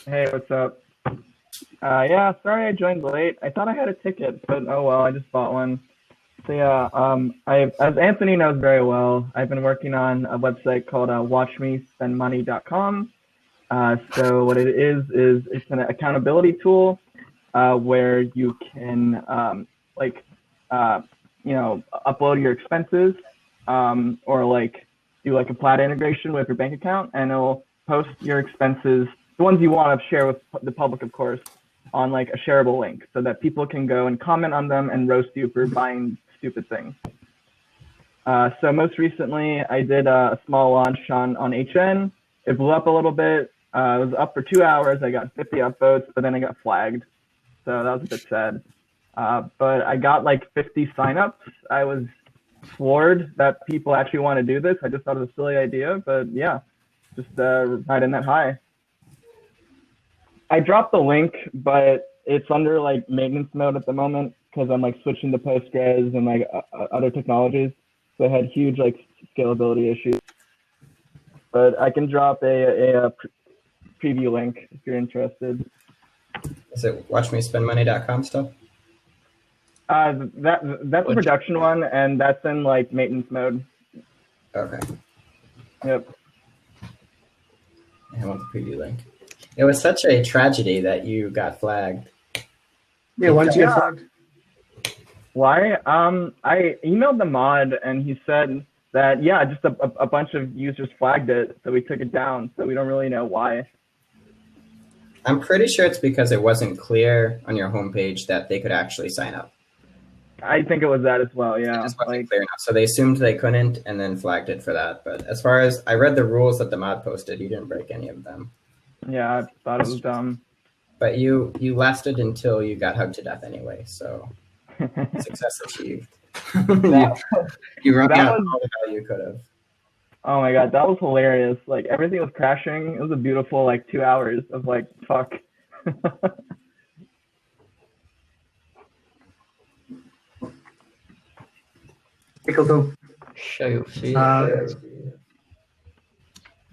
Hey, what's up? Yeah, sorry I joined late. I thought I had a ticket, but oh well, I just bought one. So yeah, as Anthony knows very well, I've been working on a website called watchmespendmoney.com. So what it is it's an accountability tool where you can like upload your expenses or like do like a flat integration with your bank account, and it'll post your expenses, the ones you want to share with the public, of course, on like a shareable link, so that people can go and comment on them and roast you for buying stupid things. So most recently, I did a small launch on HN. It blew up a little bit. It was up for 2 hours. I got 50 upvotes, but then I got flagged. So that was a bit sad. But I got like 50 signups. I was floored that people actually want to do this. I just thought it was a silly idea, but yeah, just right in that high. I dropped the link, but it's under like maintenance mode at the moment because I'm like switching to Postgres and like other technologies. So I had huge like scalability issues. But I can drop a preview link if you're interested. Is it watchmespendmoney.com still? That's a production one, and that's in like maintenance mode. Okay. Yep. I want the preview link. It was such a tragedy that you got flagged. Yeah, why did you get flagged? Why? I emailed the mod, and he said that yeah, just a bunch of users flagged it, so we took it down. So we don't really know why. I'm pretty sure it's because it wasn't clear on your homepage that they could actually sign up. I think it was that as well, yeah. It just wasn't clear enough. So they assumed they couldn't and then flagged it for that. But as far as I read the rules that the mod posted, you didn't break any of them. Yeah, I thought it was dumb. But you lasted until you got hugged to death anyway, so success achieved. You wrote out all the value you could have. Oh my god, that was hilarious. Like everything was crashing. It was a beautiful like 2 hours of like fuck. Cool.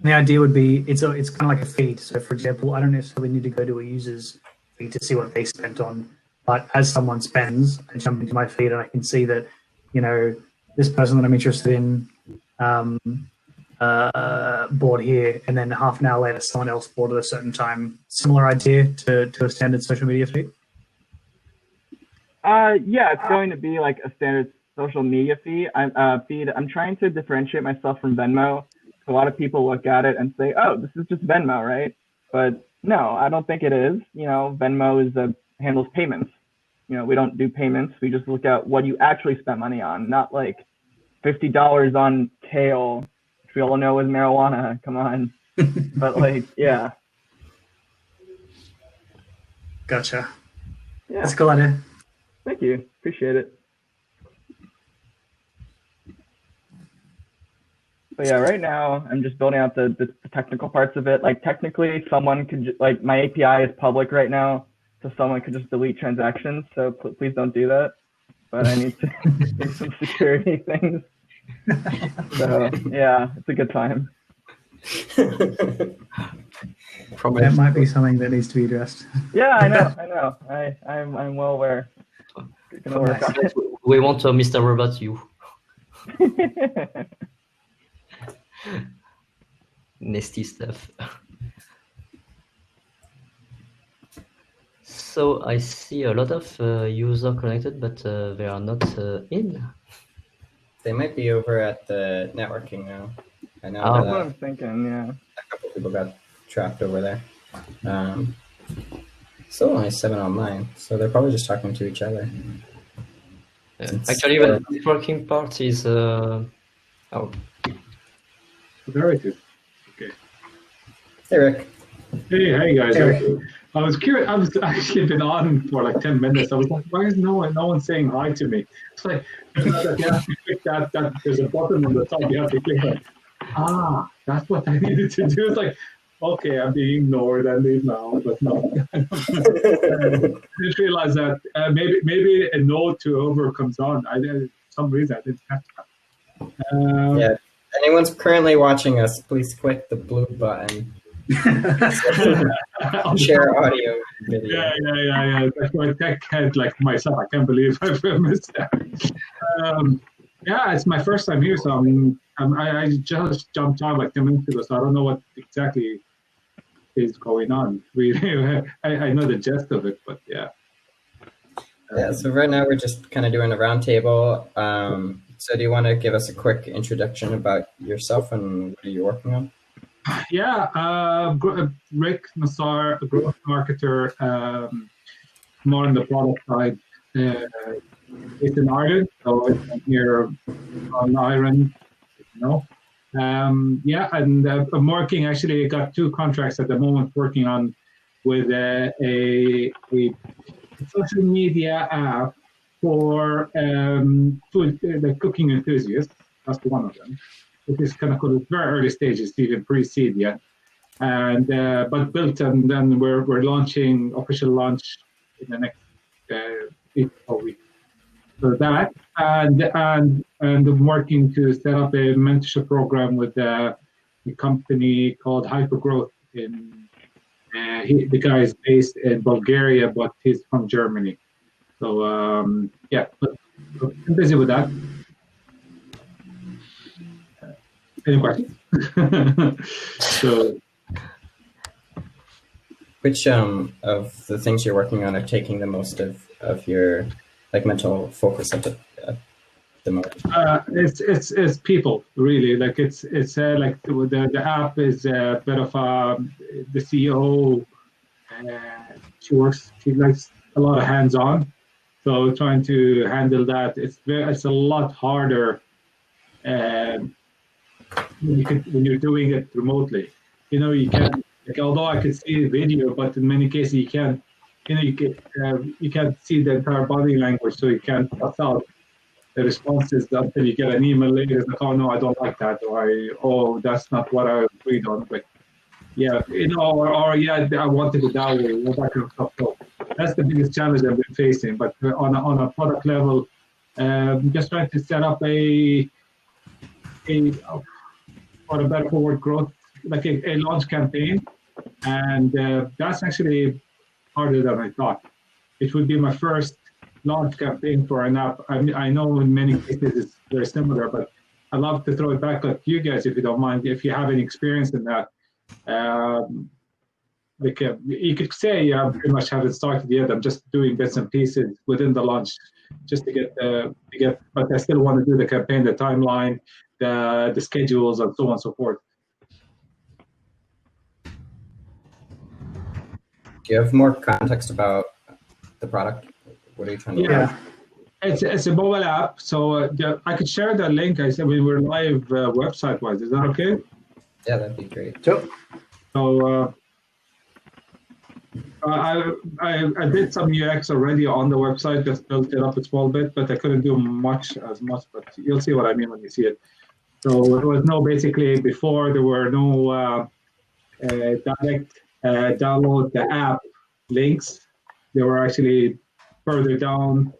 The idea would be it's kind of like a feed. So, for example, I don't necessarily need to go to a user's feed to see what they spent on, but as someone spends, I jump into my feed and I can see that, you know, this person that I'm interested in bought here, and then half an hour later, someone else bought at a certain time. Similar idea to a standard social media feed. Yeah, it's going to be like a standard social media feed. I'm trying to differentiate myself from Venmo. A lot of people look at it and say, "Oh, this is just Venmo, right?" But no, I don't think it is. You know, Venmo handles payments. You know, we don't do payments. We just look at what you actually spent money on, not like $50 on kale, which we all know is marijuana. Come on. But like, yeah. Gotcha. Yeah. That's a cool idea. Thank you. Appreciate it. But yeah, right now I'm just building out the technical parts of it. Like technically, someone could like my API is public right now, so someone could just delete transactions. So please don't do that. But I need to do some security things. So yeah, it's a good time. That might be something that needs to be addressed. Yeah, I know. I'm well aware. Gonna work on it. We want to Mr. Robot you. Nasty stuff. So I see a lot of users connected, but they are not in. They might be over at the networking now. I know that's what I'm thinking, yeah. A couple people got trapped over there. Still only 7 online, so they're probably just talking to each other. Actually, the networking part is... Very good. Okay. Hey, Rick. Hey guys. Hey. I was curious. I was actually been on for like 10 minutes. I was like, why is no one saying hi to me? It's like you have to click that. There's a button on the top. You have to click that. That's what I needed to do. It's like, okay, I'm being ignored. I leave now, but no. I didn't realize that maybe a no to whoever comes on. For some reason I didn't catch that. Yeah. Anyone's currently watching us, please click the blue button Share audio, video. Yeah. That's my tech head like myself. I can't believe I've missed that. Yeah, it's my first time here, so I just jumped on like 10 minutes ago, so I don't know what exactly is going on. Really, I know the gist of it, but yeah. Yeah, so right now we're just kind of doing a roundtable. So do you want to give us a quick introduction about yourself and what are you working on? Yeah, Rick Nassar, a growth marketer, more on the product side. It's in Ireland, so it's here on Ireland, you know. Yeah, and I'm working, actually, I got 2 contracts at the moment working on with a social media app for food, the cooking enthusiasts. That's one of them. It is kind of cool. It's very early stages, even pre-seed yet, and but built, and then we're launching official launch in the next 8 or weeks. So that, and I'm working to set up a mentorship program with a company called Hypergrowth. The guy is based in Bulgaria, but he's from Germany. So yeah, but I'm busy with that. Any questions? So, which of the things you're working on are taking the most of your mental focus at the moment? It's people, really. Like it's like the app is a bit of the CEO. She likes a lot of hands-on, so trying to handle that, it's a lot harder when you're doing it remotely. You can't, like, although I could see the video, but in many cases you can't. You can't see the entire body language, so you can't pass out the responses until you get an email later. It's like, oh no, I don't like that, or that's not what I agreed on. But yeah, or yeah, I wanted it that way, that kind of stuff. So that's the biggest challenge I've been facing. But on a product level, just trying to set up a for a better forward growth, like a launch campaign, and that's actually harder than I thought. It would be my first launch campaign for an app. I know in many cases it's very similar, but I'd love to throw it back at you guys if you don't mind, if you have any experience in that. You could say I pretty much haven't started yet. I'm just doing bits and pieces within the launch just to get, but I still want to do the campaign, the timeline, the schedules, and so on and so forth. Do you have more context about the product? What are you trying to do? Yeah, it's a mobile app, so I could share the link. I said we were live website-wise. Is that okay? Yeah, that'd be great. Sure. So I did some UX already on the website, just built it up a small bit, but I couldn't do as much. But you'll see what I mean when you see it. So it was basically before there were no direct download the app links. They were actually further down.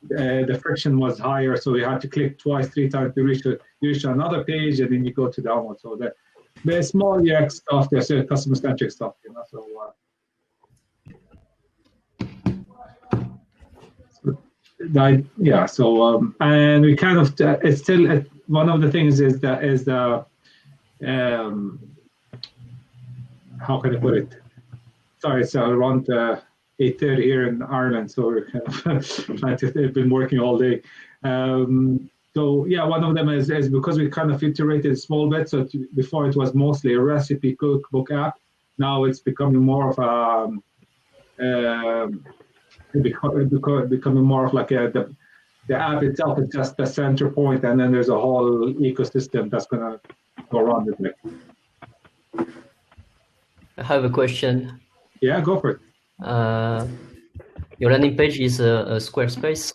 The friction was higher, so you had to click twice, 3 times to reach another page, and then you go to download. So the small UX stuff, there's customer-centric stuff, So and we kind of it's still one of the things is the how can I put it? Sorry, it's around 8:30 here in Ireland, so we're kind of trying to. They've been working all day. So yeah, one of them is because we kind of iterated a small bit. So before it was mostly a recipe cookbook app. Now it's becoming more of a becoming more of like the app itself is just the center point, and then there's a whole ecosystem that's gonna go around it. I have a question. Yeah, go for it. Your landing page is a Squarespace.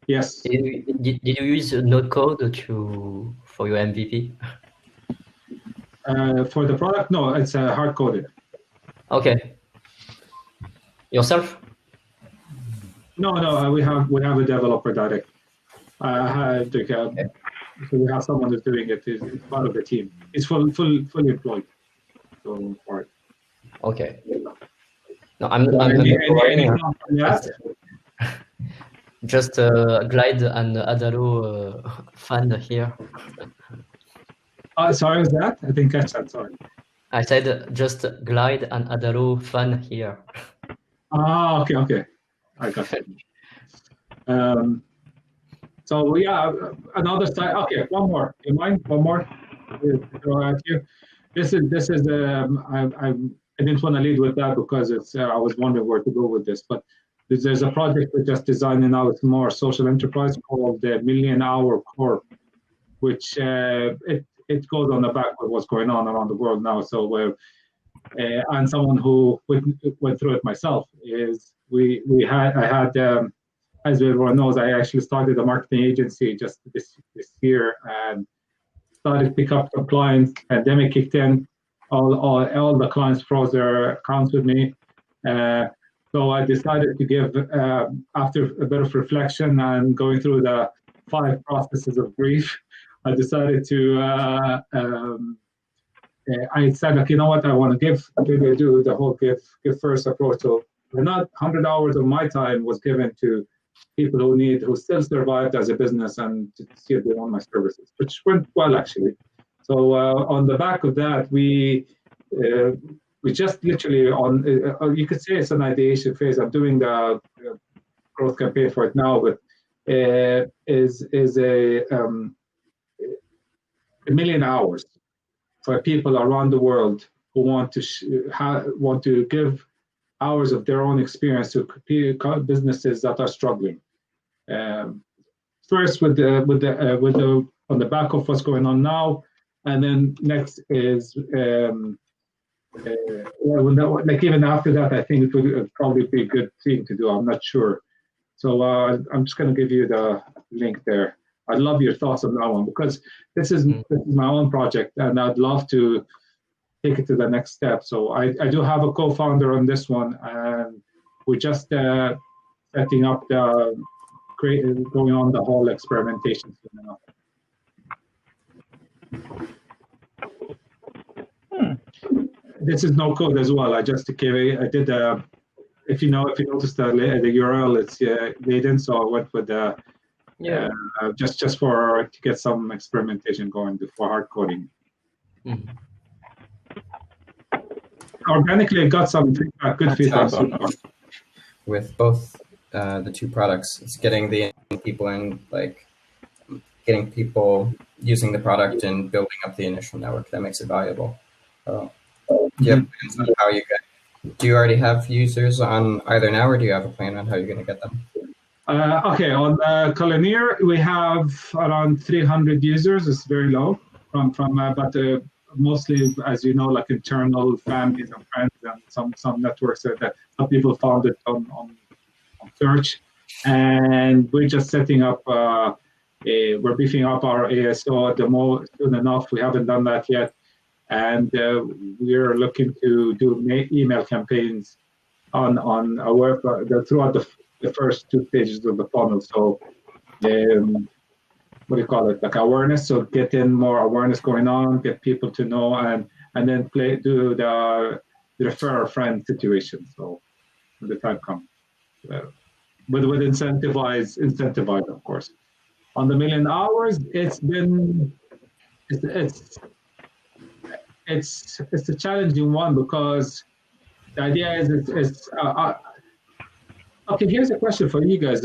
Yes. Did you use no code for your MVP? For the product, no, it's hard coded. Okay. Yourself? No, we have a developer direct. So we have someone who's doing it. It's part of the team. It's fully employed. going for it. Okay. No, I'm Any wondering, thoughts on that? just Glide and Adalo fan here. Sorry, was that? I didn't catch that. Sorry. I said just Glide and Adalo fan here. Okay. I got it. So yeah, another side. Okay, one more. You mind? One more. Throw at you. This is. I didn't want to lead with that because it's. I was wondering where to go with this, but there's a project we're just designing now. It's more social enterprise called the Million Hour Corp, which it goes on the back of what's going on around the world now. So and someone who went through it myself is I had as everyone knows, I actually started a marketing agency just this year and started to pick up some clients. Pandemic kicked in, all the clients froze their accounts with me. So I decided to give, after a bit of reflection and going through the 5 processes of grief, I decided to, I said, like, you know what, I want to do the whole give first approach. So not 100 hours of my time was given to people who still survived as a business and to see if they want my services, which went well, actually. So on the back of that, we just literally you could say it's an ideation phase. I'm doing the growth campaign for it now, but is a million hours for people around the world who want to give hours of their own experience to businesses that are struggling. First, with the on the back of what's going on now, and then next is like even after that, I think it would probably be a good thing to do. I'm not sure, so I'm just going to give you the link there. I'd love your thoughts on that one because this is my own project, and I'd love to take it to the next step. So I do have a co-founder on this one, and we're just setting up going on the whole experimentation. This is no code as well. I did if you noticed the URL, it's laden, so I went with the just to get some experimentation going before hard coding. Organically, I got some feedback, good feedback so far. With both the 2 products, it's getting the people in, like getting people using the product and building up the initial network that makes it valuable. Do you already have users on either now, or do you have a plan on how you're going to get them? Okay, on Culinear, we have around 300 users. It's very low, but mostly, as you know, like internal families and friends and some networks that some people found it on search. And we're just setting up, we're beefing up our ASO demo soon enough. We haven't done that yet. And we're looking to do email campaigns on our work throughout the first 2 stages of the funnel. So what do you call it? Like awareness. So get in more awareness going on, get people to know, and then do the refer a friend situation. So when the time comes, with incentivize, of course. On the million hours, it's a challenging one because the idea is okay, here's a question for you guys.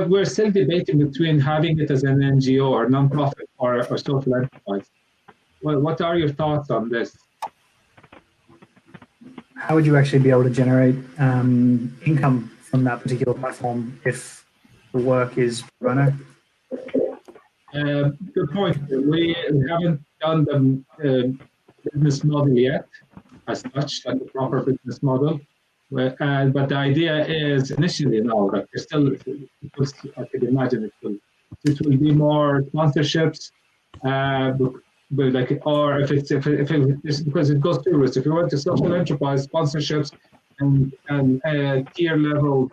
We're still debating between having it as an NGO or nonprofit or social enterprise. Well, what are your thoughts on this? How would you actually be able to generate income from that particular platform if the work is pro bono? Good point. We haven't done the business model yet, as such, like a proper business model. But the idea is initially now, like there's still, I could imagine it will be more sponsorships, but like, or if it's because it goes through routes. If you went to social enterprise sponsorships and tier level,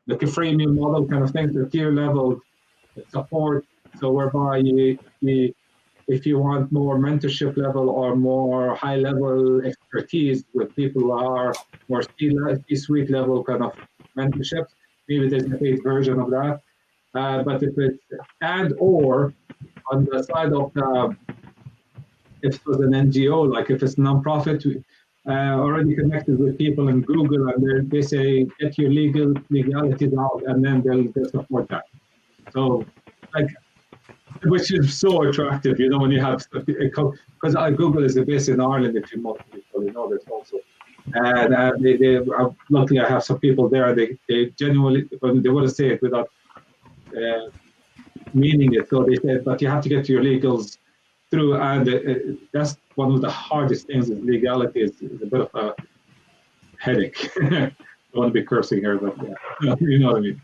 like a freemium model kind of thing, the tier level support. So whereby if you want more mentorship level or more high level expertise with people who are more C-suite level kind of mentorships. Maybe there's a paid version of that. But if it's or on the side of if it was an NGO, like if it's a nonprofit, already connected with people in Google, and they say get your legalities out, and then they'll support that. So, like, which is so attractive, you know, when you have, because Google is based in Ireland, if you most people know this also. And luckily I have some people there, they genuinely, they want to say it without meaning it. So they said, but you have to get your legals through, and that's one of the hardest things is legality is a bit of a headache. I don't want to be cursing here, but yeah, you know what I mean.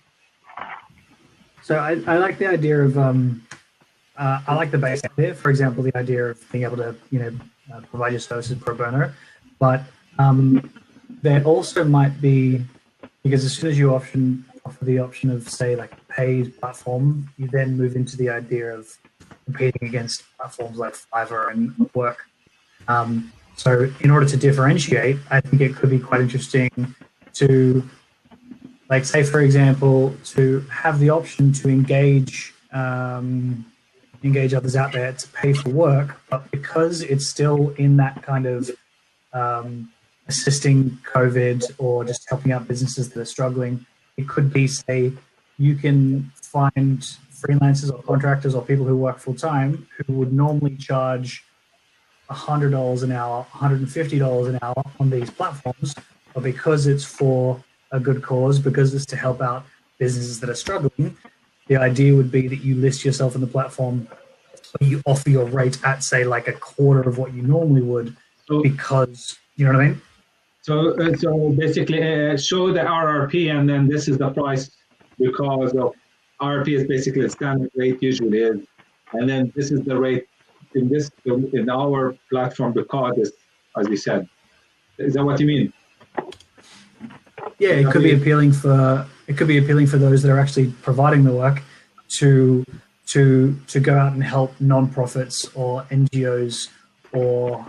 So I like the idea of, I like the base idea, for example, the idea of being able to, provide your services pro bono, but there also might be, because as soon as you offer the option of, say, like a paid platform, you then move into the idea of competing against platforms like Fiverr and Upwork. So in order to differentiate, I think it could be quite interesting to, like, say, for example, to have the option to engage others out there to pay for work, but because it's still in that kind of assisting COVID or just helping out businesses that are struggling, it could be, say, you can find freelancers or contractors or people who work full time who would normally charge $100 an hour, $150 an hour on these platforms, but because it's for a good cause, because it's to help out businesses that are struggling, the idea would be that you list yourself on the platform, but you offer your rate at, say, like a quarter of what you normally would, because, you know what I mean? So basically show the RRP, and then this is the price, because of RRP is basically the standard rate usually is, and then this is the rate in our platform because it's, as you said. Is that what you mean? Yeah, it could be appealing for those that are actually providing the work to go out and help nonprofits or NGOs or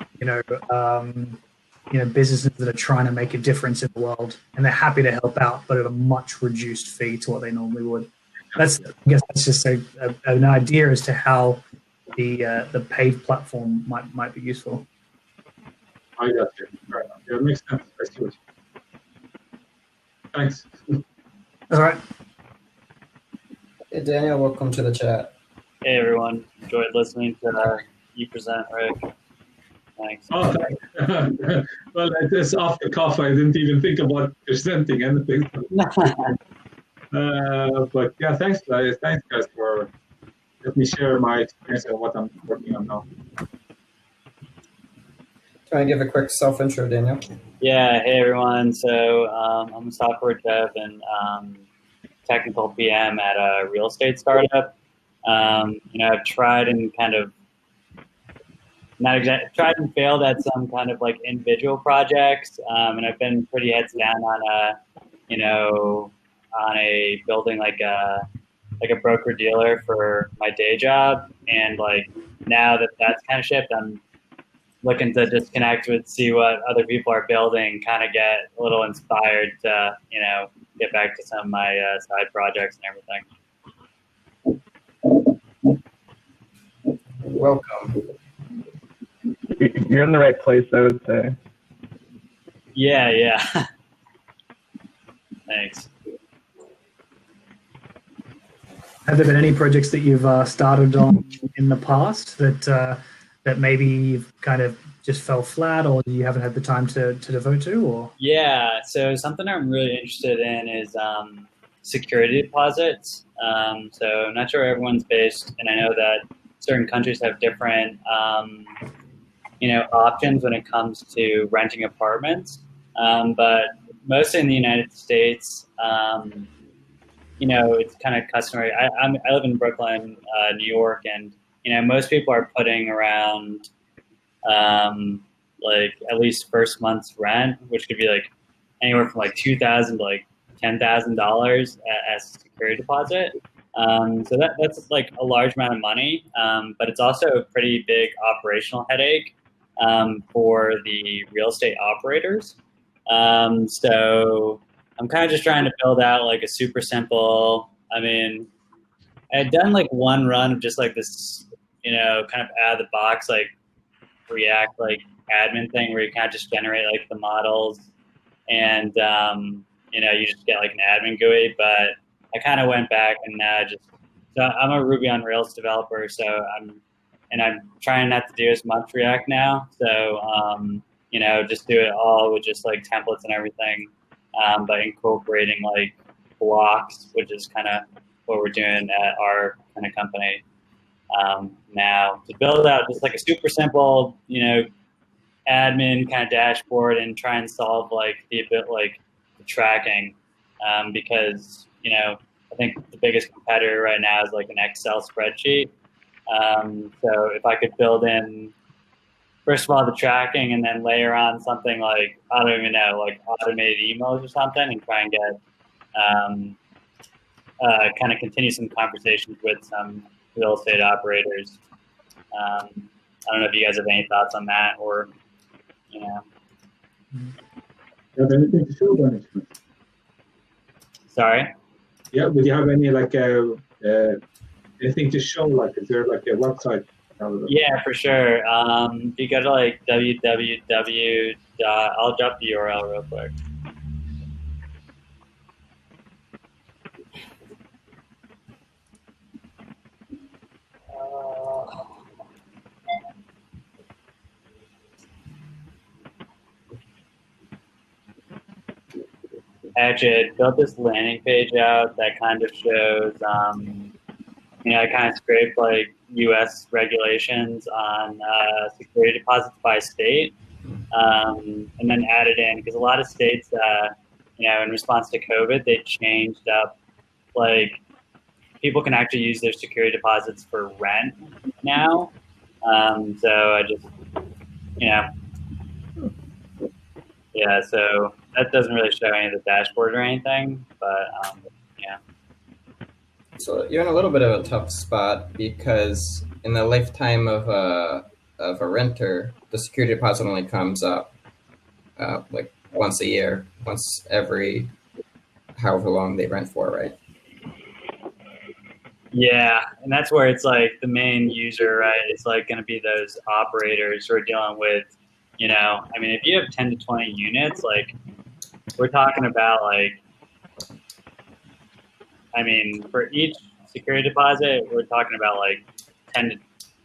businesses that are trying to make a difference in the world, and they're happy to help out, but at a much reduced fee to what they normally would. I guess that's just an idea as to how the paid platform might be useful. I got you. Right. Yeah, it makes sense. I see what you. Thanks. All right. Hey, Daniel, welcome to the chat. Hey, everyone. Enjoyed listening to you present, Rick. Thanks. Oh, thanks. Well, it's off the cuff. I didn't even think about presenting anything. But yeah, thanks, guys. Thanks, guys, for letting me share my experience and what I'm working on now. Try to give a quick self-intro, Daniel. Yeah, hey, everyone. So I'm a software dev and technical PM at a real estate startup. I've tried and tried and failed at some kind of like individual projects, and I've been pretty heads down on building like a broker dealer for my day job. And like now that's kind of shifted, I'm looking to disconnect with, see what other people are building, kind of get a little inspired to get back to some of my side projects and everything. Welcome. You're in the right place, I would say. Yeah. Thanks. Have there been any projects that you've started on in the past that maybe you've kind of just fell flat, or you haven't had the time to devote to? Or yeah, so something I'm really interested in is security deposits. So I'm not sure where everyone's based, and I know that certain countries have different options when it comes to renting apartments. But mostly in the United States, it's kind of customary. I live in Brooklyn, New York, and most people are putting around like at least first month's rent, which could be like anywhere from like $2,000 to like $10,000 as a security deposit. So that's like a large amount of money, but it's also a pretty big operational headache. for the real estate operators. So I'm kind of just trying to build out like a super simple, I mean, I had done like one run of just like this, kind of out of the box, like React, like admin thing where you kind of just generate like the models and, you just get like an admin GUI, but I kind of went back and so I'm a Ruby on Rails developer, so I'm trying not to do as much React now. So, just do it all with just like templates and everything, but incorporating like blocks, which is kind of what we're doing at our kind of company now, to build out just like a super simple, admin kind of dashboard and try and solve like the tracking, because I think the biggest competitor right now is like an Excel spreadsheet. So if I could build in, first of all, the tracking and then layer on something like, I don't even know, like automated emails or something, and try and get kind of continue some conversations with some real estate operators. I don't know if you guys have any thoughts on that, or Do you have anything to show about it? Sorry? Yeah, would you have any like anything to show? Like, is there like a website? Yeah, for sure. You go to like www. I'll drop the URL real quick. Actually, I built this landing page out that kind of shows, I kind of scraped like U.S. regulations on security deposits by state, and then added in, because a lot of states, in response to COVID, they changed up, like, people can actually use their security deposits for rent now. So I just, yeah, so that doesn't really show any of the dashboard or anything, but yeah. So you're in a little bit of a tough spot because in the lifetime of a renter, the security deposit only comes up like once a year, once every however long they rent for, right? Yeah, and that's where it's like the main user, right? It's like going to be those operators who are dealing with, if you have 10 to 20 units, like we're talking about like, for each security deposit, we're talking about like 10 to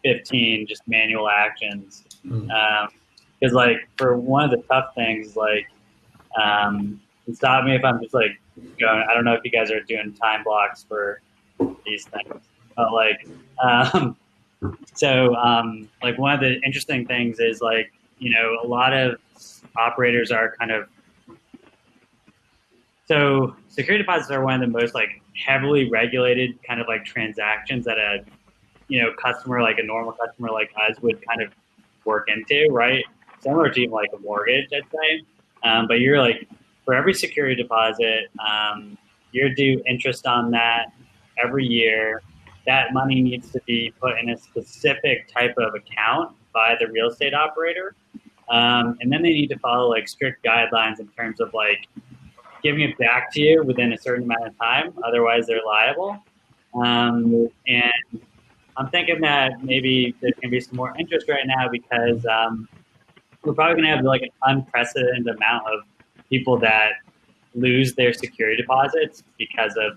15 just manual actions. Because like for one of the tough things, like, and stop me if I'm just like going, I don't know if you guys are doing time blocks for these things, but like, like one of the interesting things is like, a lot of operators are kind of, so security deposits are one of the most like heavily regulated kind of like transactions that a, customer, like a normal customer like us would kind of work into, right? Similar to even like a mortgage, I'd say. But you're like, for every security deposit, you're due interest on that every year. That money needs to be put in a specific type of account by the real estate operator. And then they need to follow like strict guidelines in terms of like giving it back to you within a certain amount of time. Otherwise, they're liable. And I'm thinking that maybe there's going to be some more interest right now because we're probably going to have like an unprecedented amount of people that lose their security deposits because of,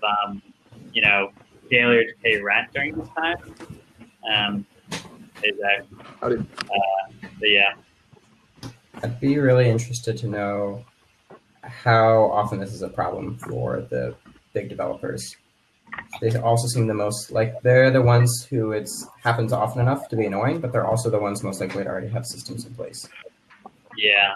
failure to pay rent during this time. But yeah. I'd be really interested to know how often this is a problem for the big developers. They also seem the most like they're the ones who it happens often enough to be annoying, but they're also the ones most likely to already have systems in place. Yeah.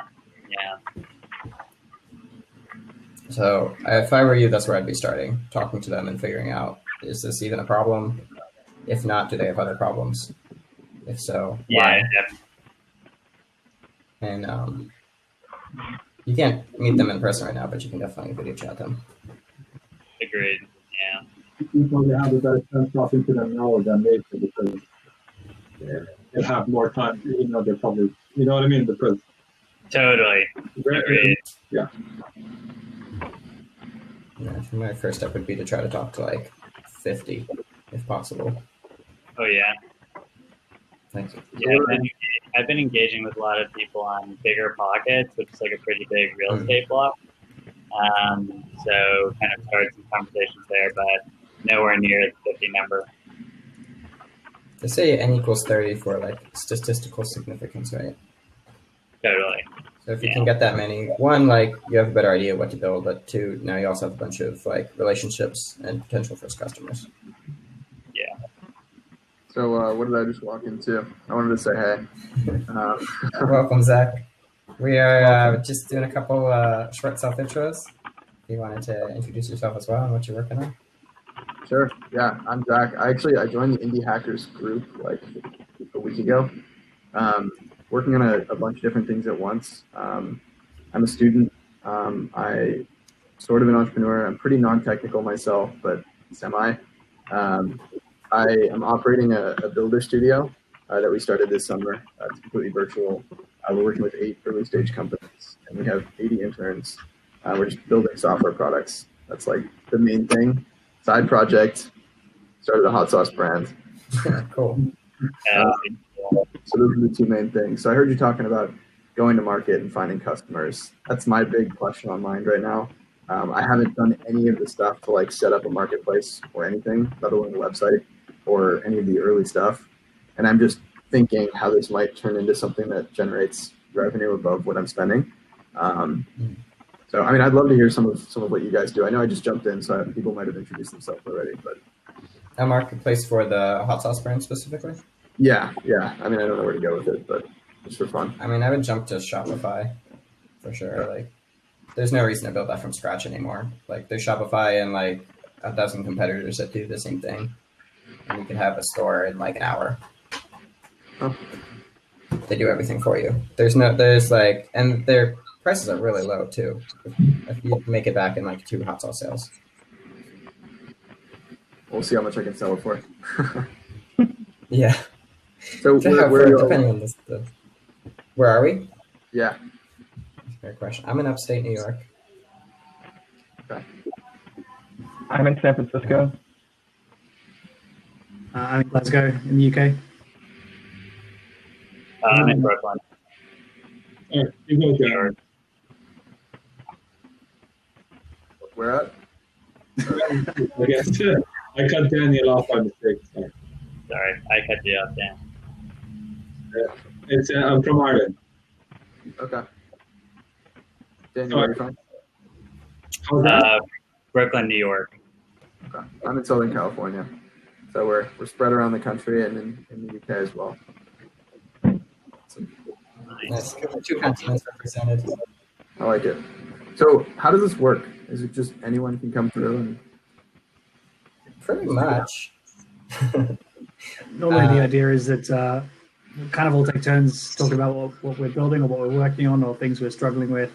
So if I were you, that's where I'd be starting, talking to them and figuring out, is this even a problem? If not, do they have other problems? If so, why? Yeah. And you can't meet them in person right now, but you can definitely video chat them. Agreed. Yeah. You probably have a better chance talking to them now than later because they'll have more time, even though they're probably, you know what I mean? Because Totally. Agreed. yeah. Yeah, my first step would be to try to talk to like 50, if possible. Oh yeah. Thank you. Yeah, I've been engaging with a lot of people on Bigger Pockets, which is like a pretty big real estate block. So kind of started some conversations there, but nowhere near the 50 number. They say n equals 30 for like statistical significance, right? Totally. So if you can get that many, one, like you have a better idea what to build, but two, now you also have a bunch of like relationships and potential first customers. Yeah. So what did I just walk into? I wanted to say hey. Welcome, Zach. We are just doing a couple short self intros. You wanted to introduce yourself as well and what you're working on? Sure. Yeah, I'm Zach. I joined the Indie Hackers group like a week ago. Working on a bunch of different things at once. I'm a student. I sort of an entrepreneur. I'm pretty non-technical myself, but semi. I am operating a builder studio that we started this summer. It's completely virtual. We're working with 8 early stage companies, and we have 80 interns. We're just building software products. That's like the main thing. Side project. Started a Hotsauce brand. Cool. So those are the 2 main things. So I heard you talking about going to market and finding customers. That's my big question on mind right now. I haven't done any of the stuff to like set up a marketplace or anything, let alone a website or any of the early stuff. And I'm just thinking how this might turn into something that generates revenue above what I'm spending. So I mean, I'd love to hear some of what you guys do. I know I just jumped in, so people might have introduced themselves already, but A marketplace for the Hotsauce brand specifically? yeah. I mean, I don't know where to go with it, but just for fun. I mean, I would jump to Shopify for sure. Like, there's no reason to build that from scratch anymore. Like, there's Shopify and like 1,000 competitors that do the same thing, and you can have a store in like an hour. Oh. They do everything for you. And their prices are really low too. If you make it back in like 2 Hotsauce sales. We'll see how much I can sell it for. Yeah. So where are you all? Depending on this, where are we? Yeah. Great question. I'm in upstate New York. Okay. I'm in San Francisco. I'm in Glasgow in the UK. I'm in Brooklyn. All right, you go, Jared. Where at? I guess I cut Daniel off by mistake. Sorry, I cut you off, Dan. It's I'm from Ireland. Okay. Daniel, where are you from? How's that? Brooklyn, New York. Okay. I'm in Southern California. So we're spread around the country and in the UK as well. Nice. 2 continents represented. I like it. So how does this work? Is it just anyone can come through and Pretty much. Normally, the idea is that kind of all take turns talking about what we're building or what we're working on or things we're struggling with.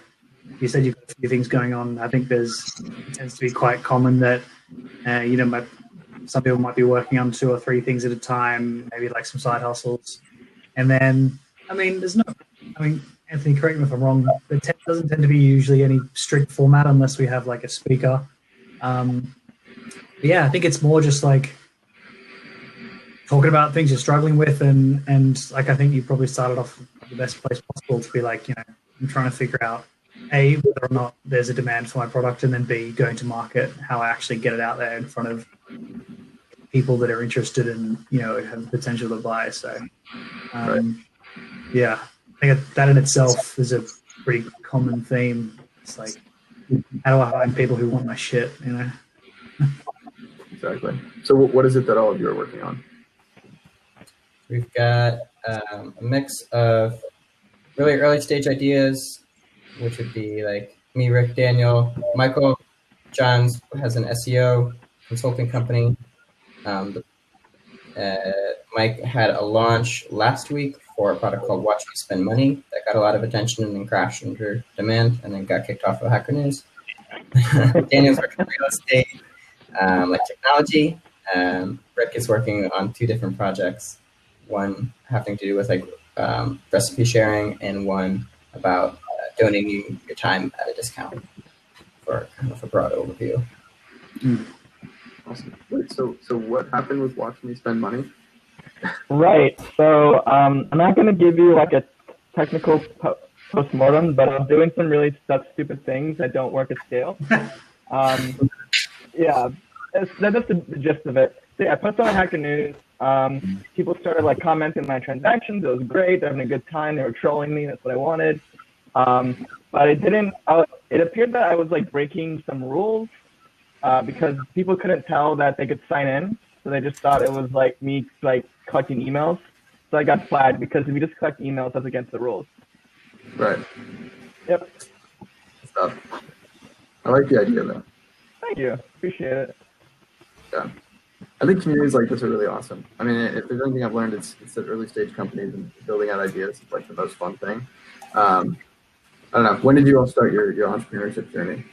You said you've got a few things going on. I think it tends to be quite common that, some people might be working on 2 or 3 things at a time, maybe like some side hustles. And then, Anthony, correct me if I'm wrong, there doesn't tend to be usually any strict format unless we have like a speaker. But yeah, I think it's more just like talking about things you're struggling with, and like I think you probably started off the best place possible to be like, I'm trying to figure out A, whether or not there's a demand for my product, and then B, going to market, how I actually get it out there in front of people that are interested and have the potential to buy. So yeah, I think that in itself is a pretty common theme. It's like, how do I find people who want my shit, Exactly. So what is it that all of you are working on? We've got a mix of really early stage ideas, which would be like me, Rick, Daniel, Michael. Johns has an SEO consulting company. Mike had a launch last week for a product called Watch Me Spend Money that got a lot of attention and then crashed under demand and then got kicked off of Hacker News. Daniel's working in real estate, like technology. Rick is working on 2 different projects. one having to do with like recipe sharing, and one about donating your time at a discount, for kind of a broad overview. Awesome. Wait, so what happened with watching me spend money? Right. So I'm not going to give you like a technical post-mortem, but I'm doing some really stupid things that don't work at scale. Yeah, that's just the gist of it. So yeah, I posted on Hacker News. People started like commenting my transactions. It was great. They're having a good time. They were trolling me. That's what I wanted. But it didn't. It appeared that I was like breaking some rules because people couldn't tell that they could sign in. So they just thought it was like me like collecting emails. So I got flagged because if you just collect emails, that's against the rules. Right. Yep. Stuff. I like the idea though. Thank you. Appreciate it. Yeah. I think communities like this are really awesome. I mean, if there's anything I've learned, it's that early stage companies and building out ideas is like the most fun thing. I don't know. When did you all start your entrepreneurship journey?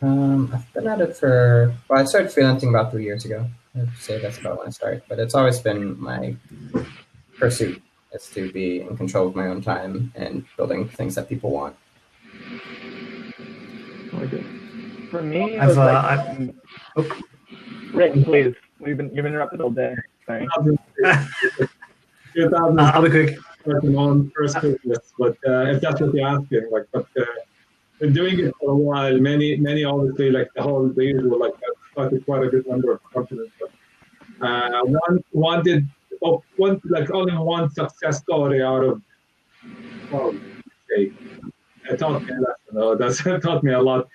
I've been at it for, well, I started freelancing about 3 years ago. I'd say that's about when I started, but it's always been my pursuit is to be in control of my own time and building things that people want. I like it. For me, it was Rick, please. You've been interrupted all day. Sorry. 2000. I'll be quick. On first business, but if that's what you're asking, like, but been doing it for a while. Many obviously like the usual, like I've started quite a good number of companies, but only one success story out of, well, okay, it taught me a lesson. That's taught me a lot.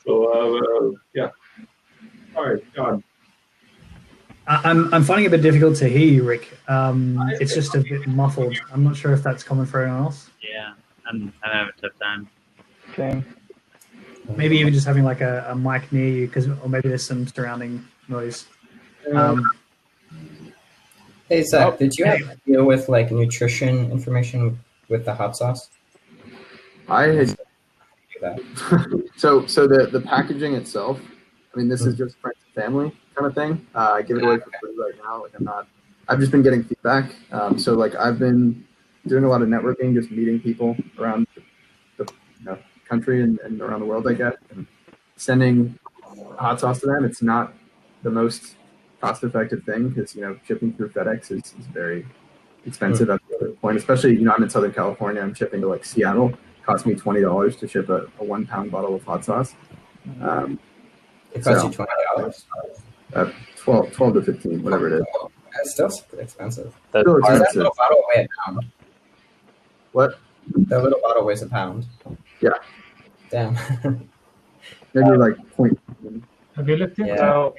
So yeah. All right, John. I'm finding it a bit difficult to hear you, Rick. It's just a bit muffled. I'm not sure if that's common for anyone else. Yeah, I'm having a tough time. Same. Maybe even just having like a mic near you, or maybe there's some surrounding noise. Hey Zach, did you have to deal with like nutrition information with the hot sauce? I had Do that. so the packaging itself. I mean, this is just friends and family kind of thing. I give it away for free right now. Like I've just been getting feedback. So like I've been doing a lot of networking, just meeting people around the country and around the world, I guess, and sending hot sauce to them. It's not the most cost-effective thing because shipping through FedEx is very expensive at the point. Especially I'm in Southern California. I'm shipping to like Seattle. It costs me $20 to ship a 1 pound bottle of hot sauce. It costs you $20. 12 to 15, whatever it is. That's still expensive. Still Does that expensive. little bottle weigh a pound? What? That little bottle weighs a pound. Yeah. Damn. Maybe like point. Have you looked into So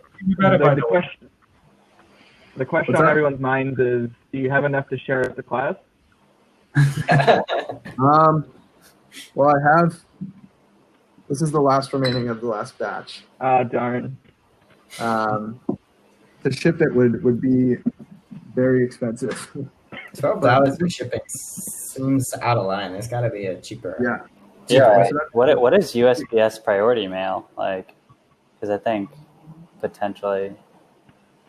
the question What's on that? everyone's minds is, do you have enough to share with the class? Well, I have. This is the last remaining of the last batch. Darn. To ship it would be very expensive. $12 for shipping seems out of line. There's got to be a cheaper. Yeah. Yeah. So What is USPS priority mail like? Because I think potentially,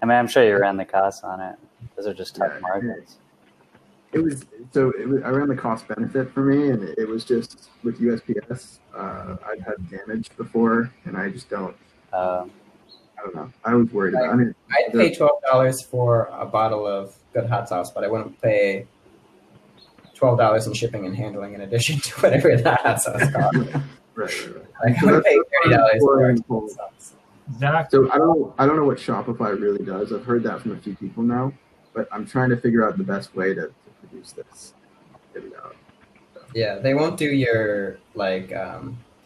I mean, I'm sure you ran the costs on it. Those are just tough margins. I ran the cost benefit for me, and it was just with USPS. I've had damage before, and I just don't. I don't know. I was worried about. I'd pay $12 for a bottle of good hot sauce, but I wouldn't pay $12 in shipping and handling in addition to whatever that hot sauce costs. Right. Like, I would pay $30 for hot sauce. Zach? So I don't know what Shopify really does. I've heard that from a few people now, but I'm trying to figure out the best way to produce this. Get it out. So. Yeah, they won't do your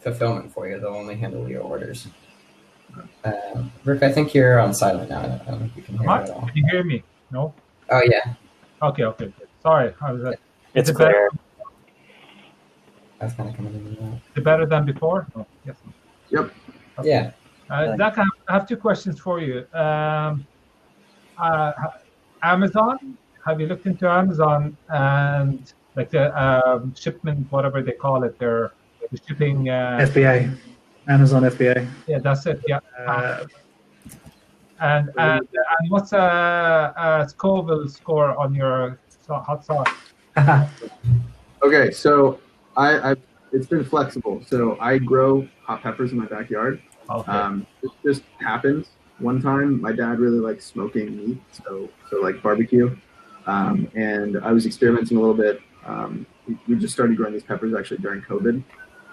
fulfillment for you. They'll only handle your orders. Rick, I think you're on silent now. I don't know if you can hear me at all. Can you hear me? No? Oh, yeah. Okay. Sorry. How is that? It's Is it clear. That's kind of coming in and out. Is it better than before? Oh, yes. Yep. Okay. Yeah. Zach, I have two questions for you. Amazon, have you looked into Amazon and like the shipment, whatever they call it, the shipping? FBA, Amazon FBA. Yeah, that's it. Yeah. And what's Scoville score on your hot sauce? Okay, so I've it's been flexible. So I grow hot peppers in my backyard. Okay. It just happens. One time, my dad really likes smoking meat, so like barbecue, and I was experimenting a little bit. We just started growing these peppers actually during COVID,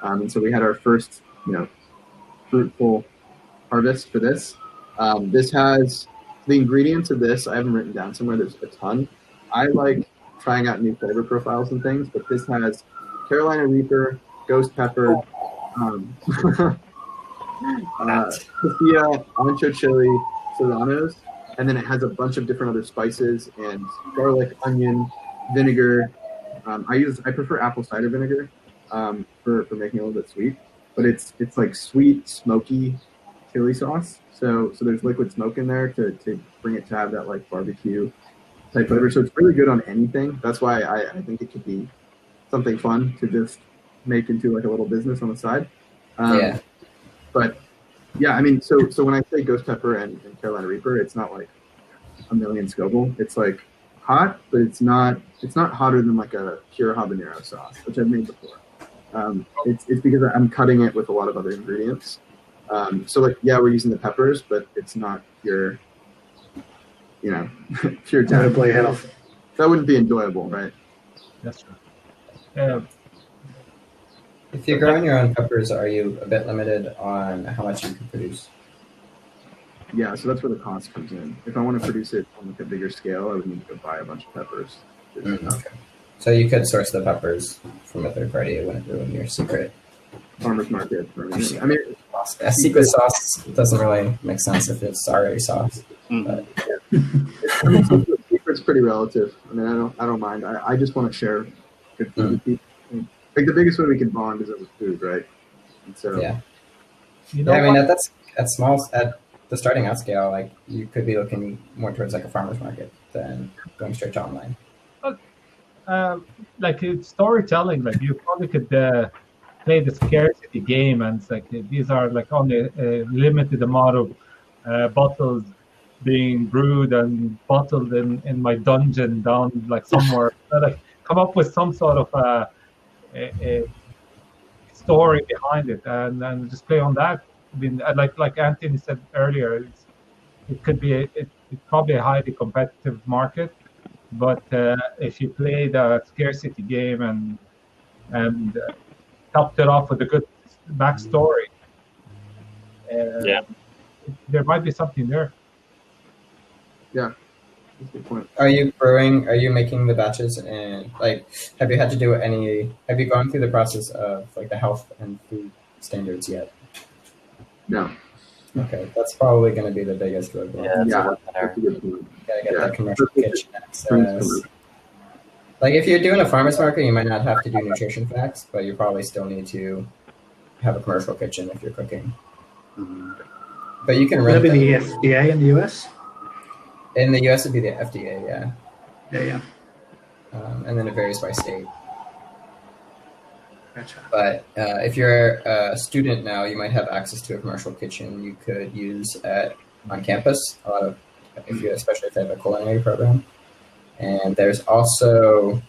and so we had our first, fruitful harvest for this. This has the ingredients of this. I haven't written down somewhere. There's a ton. I like trying out new flavor profiles and things, but this has Carolina Reaper, ghost pepper, castilla, ancho chili, serranos, and then it has a bunch of different other spices and garlic, onion, vinegar. I prefer apple cider vinegar for making it a little bit sweet, but it's like sweet, smoky chili sauce. So there's liquid smoke in there to bring it to have that like barbecue type flavor. So it's really good on anything. That's why I think it could be something fun to just make into like a little business on the side. Yeah. But yeah, I mean, so when I say ghost pepper and Carolina Reaper, it's not like a million Scoville. It's like hot, but it's not hotter than like a pure habanero sauce, which I've made before. It's because I'm cutting it with a lot of other ingredients. So like, yeah, we're using the peppers, but it's not pure, pure Gotta play it off. That wouldn't be enjoyable, right? That's true. If you're growing your own peppers, are you a bit limited on how much you can produce? Yeah, so that's where the cost comes in. If I want to produce it on like a bigger scale, I would need to go buy a bunch of peppers. Okay. So you could source the peppers from a third party. It wouldn't ruin your secret. Farmers market. I mean, a secret sauce doesn't really make sense if it's already sauce. But I mean, secret's pretty relative. I mean, I don't mind. I just want to share good food with people. Like the biggest way we can bond is with food, right? And so yeah. You know I mean, what? at the starting out scale, like you could be looking more towards like a farmer's market than going straight to online. Like it's storytelling, like you probably could play the scarcity game, and it's like these are like only a limited amount of bottles being brewed and bottled in my dungeon down like somewhere. Like come up with some sort of a story behind it, and just play on that. I mean, like Anthony said earlier, it could be it's probably a highly competitive market, but if you play the scarcity game and topped it off with a good backstory, there might be something there. Yeah, that's a good point. Are you making the batches, and like have you gone through the process of like the health and food standards yet? No. Okay, that's probably going to be the biggest roadblock. That's a good point. Gotta get that commercial kitchen access. Like if you're doing a farmer's market, you might not have to do nutrition facts, but you probably still need to have a commercial kitchen if you're cooking. But you can Would rent that be them. the FDA in the US? In the US, it'd be the FDA, yeah. Yeah. And then it varies by state. Gotcha. But if you're a student now, you might have access to a commercial kitchen you could use on campus. A lot of, especially if they have a culinary program. And there's also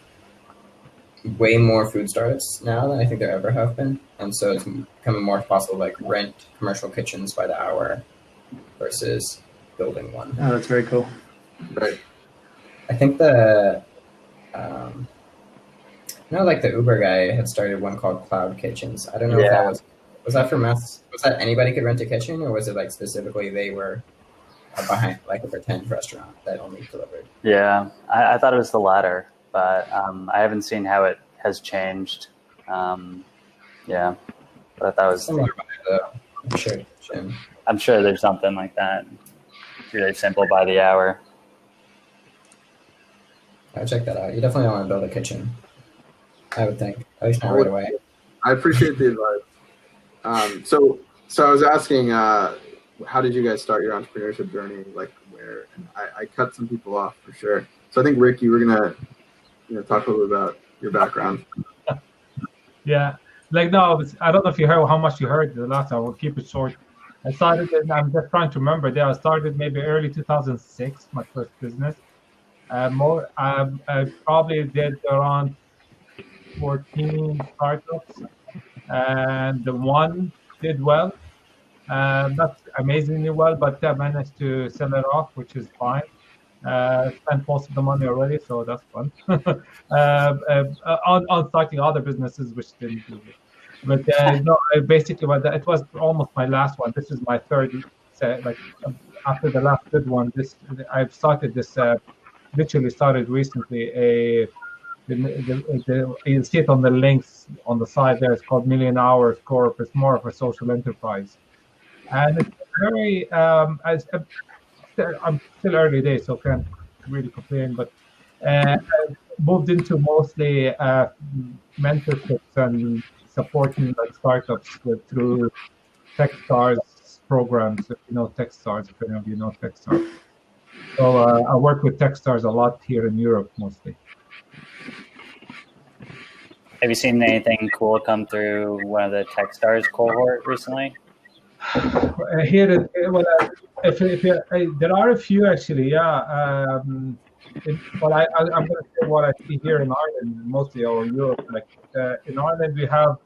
way more food startups now than I think there ever have been, and so it's becoming more possible to like rent commercial kitchens by the hour versus building one. Oh, that's very cool. Right. I think like the Uber guy had started one called Cloud Kitchens. I don't know if that was that for mass? Was that anybody could rent a kitchen, or was it like specifically they were behind like a pretend restaurant that only delivered? Yeah, I thought it was the latter, but I haven't seen how it has changed. But that was Similar by the shared kitchen. I'm sure there's something like that. Really simple by the hour. I'll check that out. You definitely want to build a kitchen, I would think. At least not right away. I appreciate the advice. So I was asking, how did you guys start your entrepreneurship journey? Like where? And I cut some people off for sure. So I think Rick, you were gonna talk a little bit about your background. Yeah, like no, I don't know if you heard how much you heard the last time. We'll keep it short. I started, and I'm just trying to remember. There, I started maybe early 2006, my first business. I probably did around 14 startups, and the one did well. Not amazingly well, but I managed to sell it off, which is fine. Spent most of the money already, so that's fun. On starting other businesses, which didn't do it. But no, basically, it was almost my last one. This is my third. Like after the last good one, I've started this. Literally started recently. You see it on the links on the side there. It's called Million Hours Corp. It's more of a social enterprise, and it's very. I'm still early days, so can't really complain. But I moved into mostly mentorships and supporting like startups through TechStars programs. If you know TechStars, if any of you know TechStars. So I work with TechStars a lot here in Europe, mostly. Have you seen anything cool come through one of the TechStars cohort recently? Here, there are a few actually. Yeah. But I'm going to say what I see here in Ireland, mostly, or Europe. Like in Ireland, we have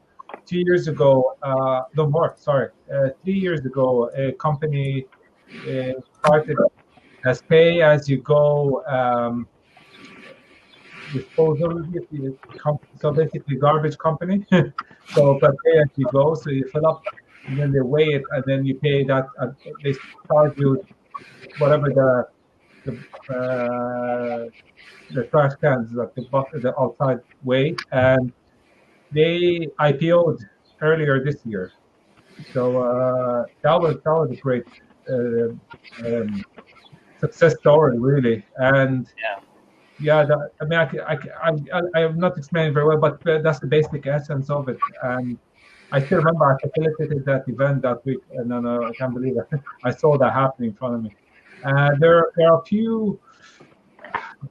2 years ago, no more, sorry, 3 years ago, a company started as pay-as-you-go disposal. So basically, garbage company. So but pay-as-you-go. So you fill up, and then they weigh it, and then you pay that. They charge you whatever the trash cans, like the outside weigh, and they IPO'd earlier this year. So that was a great success story, really. And yeah, I mean, I am not explaining very well, but that's the basic essence of it. And I still remember I facilitated that event that week, and no, I can't believe it. I saw that happening in front of me. There are a few.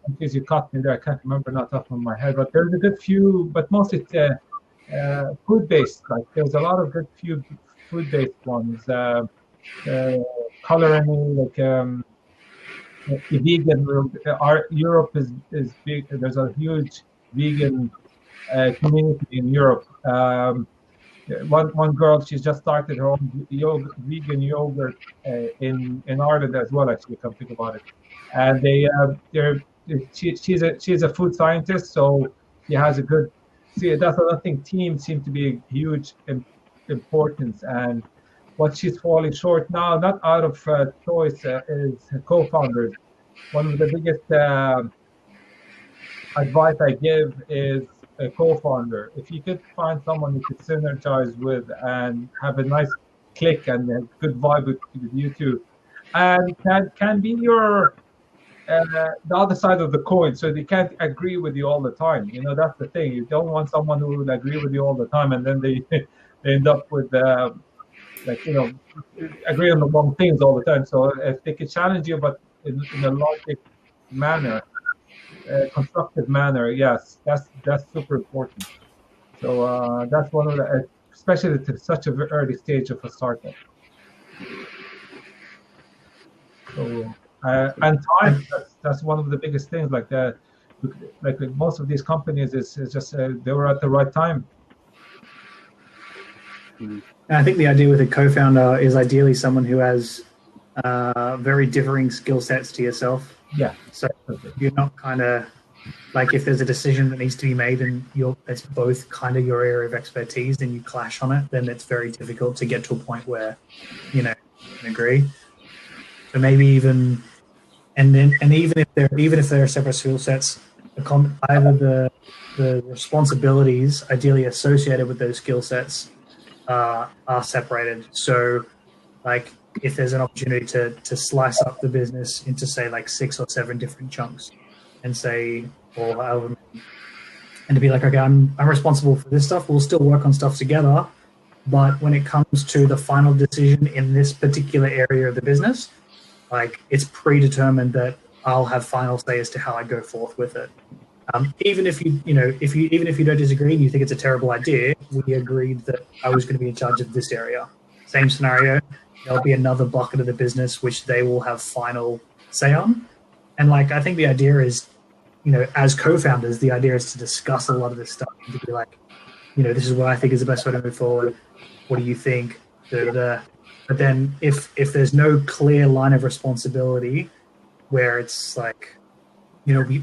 Because you caught me there, I can't remember not off of my head, but there's a good few, but mostly food-based. Like there's a lot of good few food-based ones. Coloring, like vegan. Europe is big. There's a huge vegan community in Europe. One girl, she's just started her own vegan yogurt in Ireland as well. Actually, come think about it, and she's a food scientist, so she has a good. See, that's another thing. Teams seem to be a huge importance, and what she's falling short now, not out of choice, is co-founders. One of the biggest advice I give is a co-founder. If you could find someone you could synergize with and have a nice click and a good vibe with you two, and can be your the other side of the coin, so they can't agree with you all the time. You know, that's the thing. You don't want someone who will agree with you all the time, and then they end up with like, you know, agree on the wrong things all the time. So if they can challenge you, but in a logic manner, constructive manner, yes, that's super important. So that's one of the, especially at such an early stage of a startup. So and time, that's one of the biggest things. Like most of these companies is just they were at the right time. And I think the idea with a co-founder is ideally someone who has very differing skill sets to yourself. Yeah. So you're not kind of like, if there's a decision that needs to be made and it's both kind of your area of expertise and you clash on it, then it's very difficult to get to a point where, you know, you can agree. So maybe even if there are separate skill sets, either the responsibilities ideally associated with those skill sets are separated. So like if there's an opportunity to slice up the business into, say, like 6 or 7 different chunks and say, or however, and to be like, okay, I'm responsible for this stuff. We'll still work on stuff together. But when it comes to the final decision in this particular area of the business, like it's predetermined that I'll have final say as to how I go forth with it. Even if you don't disagree and you think it's a terrible idea, we agreed that I was going to be in charge of this area. Same scenario. there'll be another bucket of the business which they will have final say on. And like, I think the idea is, as co-founders, the idea is to discuss a lot of this stuff and to be like, this is what I think is the best way to move forward. What do you think? Da, da, da. But then if there's no clear line of responsibility where it's like, we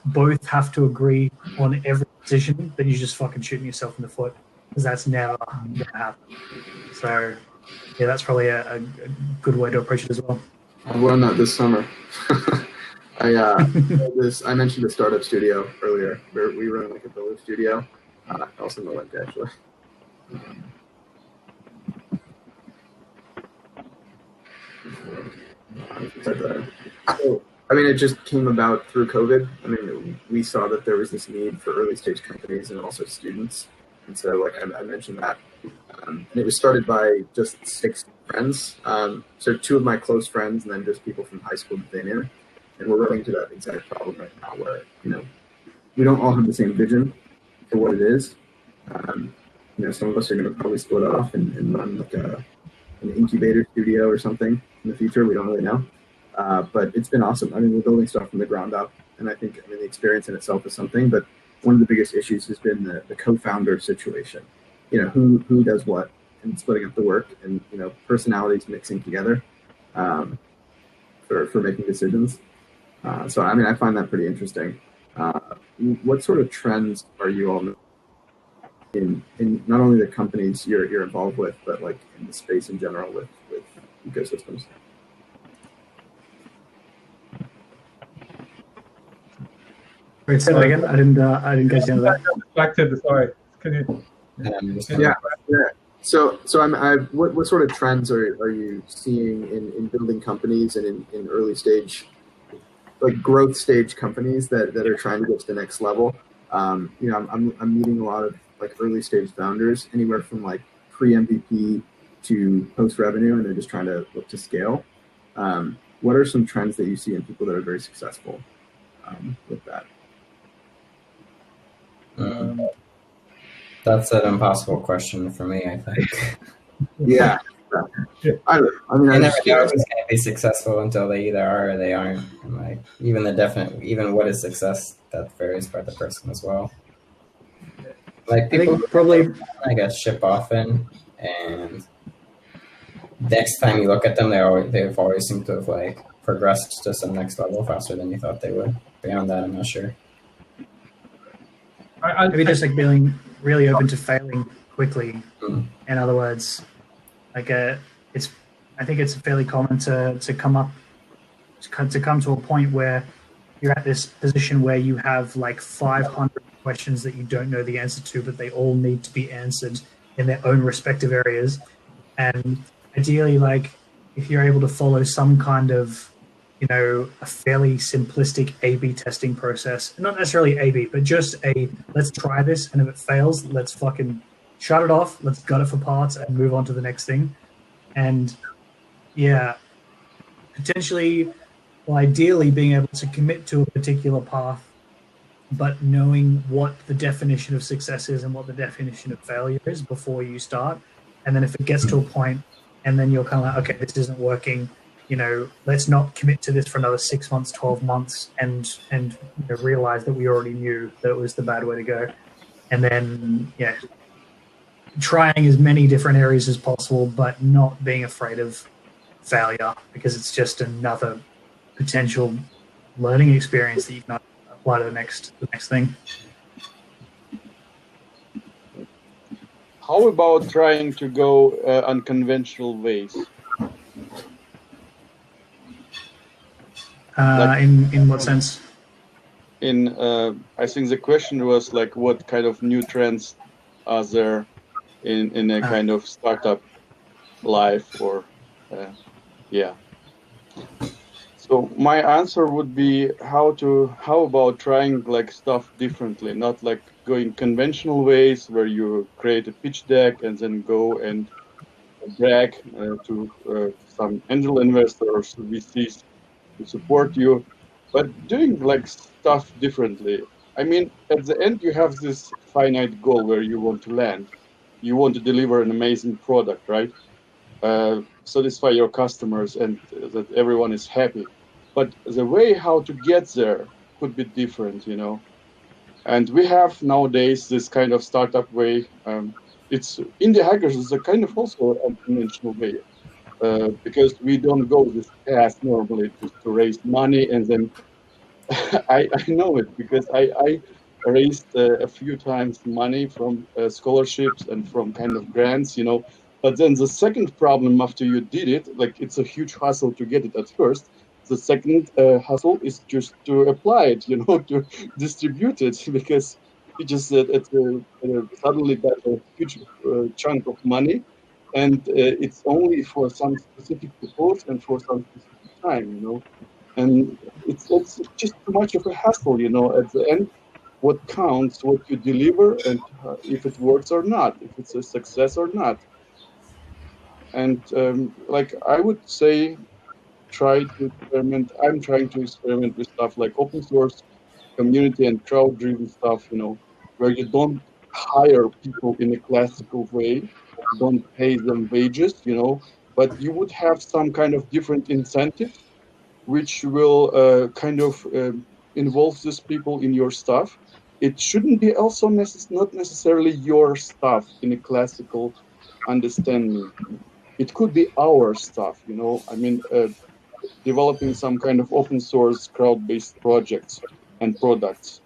both have to agree on every decision, then you're just fucking shooting yourself in the foot, because that's never going to happen. So, yeah, that's probably a good way to approach it as well. I've learned that this summer. I mentioned the startup studio earlier. We run like a builder studio. Also in the link, actually. So, it just came about through COVID. We saw that there was this need for early stage companies and also students. And so, like I mentioned that. And it was started by just 6 friends. So 2 of my close friends and then just people from high school that they knew. And we're running into that exact problem right now where, we don't all have the same vision for what it is. Some of us are going to probably split off and run like an incubator studio or something in the future. We don't really know. But it's been awesome. We're building stuff from the ground up. And I think the experience in itself is something. But one of the biggest issues has been the co-founder situation. Who does what and splitting up the work and, personalities mixing together for making decisions. So, I find that pretty interesting. What sort of trends are you all in not only the companies you're involved with, but like in the space in general with ecosystems? Wait, say that again. I didn't get into that. Distracted. Sorry. Can you? Yeah. So what sort of trends are you seeing in building companies and in early stage, like growth stage companies that are trying to get to the next level? I'm meeting a lot of like early stage founders, anywhere from like pre-MVP to post revenue, and they're just trying to look to scale. What are some trends that you see in people that are very successful with that? That's an impossible question for me, I think. Yeah. I never know who's going to be successful until they either are or they aren't. And like even what is success, that varies by the person as well. Like people probably, I guess, ship often, and next time you look at them, they've always seemed to have like progressed to some next level faster than you thought they would. Beyond that, I'm not sure. Maybe just like being really open to failing quickly. In other words, like I think it's fairly common to come to a point where you're at this position where you have like 500 questions that you don't know the answer to, but they all need to be answered in their own respective areas. And ideally, like if you're able to follow some kind of a fairly simplistic A/B testing process, not necessarily A/B, but just let's try this, and if it fails, let's fucking shut it off, let's gut it for parts and move on to the next thing. And yeah, potentially, well, ideally being able to commit to a particular path, but knowing what the definition of success is and what the definition of failure is before you start. And then if it gets to a point and then you're kind of like, okay, this isn't working, let's not commit to this for another 6 months, 12 months, and realize that we already knew that it was the bad way to go. And then, trying as many different areas as possible, but not being afraid of failure, because it's just another potential learning experience that you can apply to the next thing. How about trying to go unconventional ways? In what sense? I think the question was like, what kind of new trends are there in a kind of startup life, or So my answer would be how about trying like stuff differently, not like going conventional ways where you create a pitch deck and then go and brag to some angel investors, VCs to support you, but doing like stuff differently. I mean, at the end, you have this finite goal where you want to land. You want to deliver an amazing product, right? satisfy your customers and that everyone is happy. But the way how to get there could be different, you know. And we have nowadays this kind of startup way. It's indie hackers is a kind of also unconventional way because we don't go this path normally to raise money and then I know it because I raised a few times money from scholarships and from kind of grants, you know. But then the second problem after you did it, like it's a huge hassle to get it at first. The second hassle is just to apply it, you know, to distribute it because you just suddenly got a huge chunk of money, and it's only for some specific purpose and for some specific time, you know. And it's just too much of a hassle, you know. At the end, what counts, what you deliver, and if it works or not, if it's a success or not. And like I would say, try to experiment. I'm trying to experiment with stuff like open source, community, and crowd-driven stuff. You know, where you don't hire people in a classical way, don't pay them wages. You know, but you would have some kind of different incentives which will kind of involve these people in your stuff. It shouldn't be also not necessarily your stuff in a classical understanding. It could be our stuff, you know. I mean, developing some kind of open source crowd-based projects and products.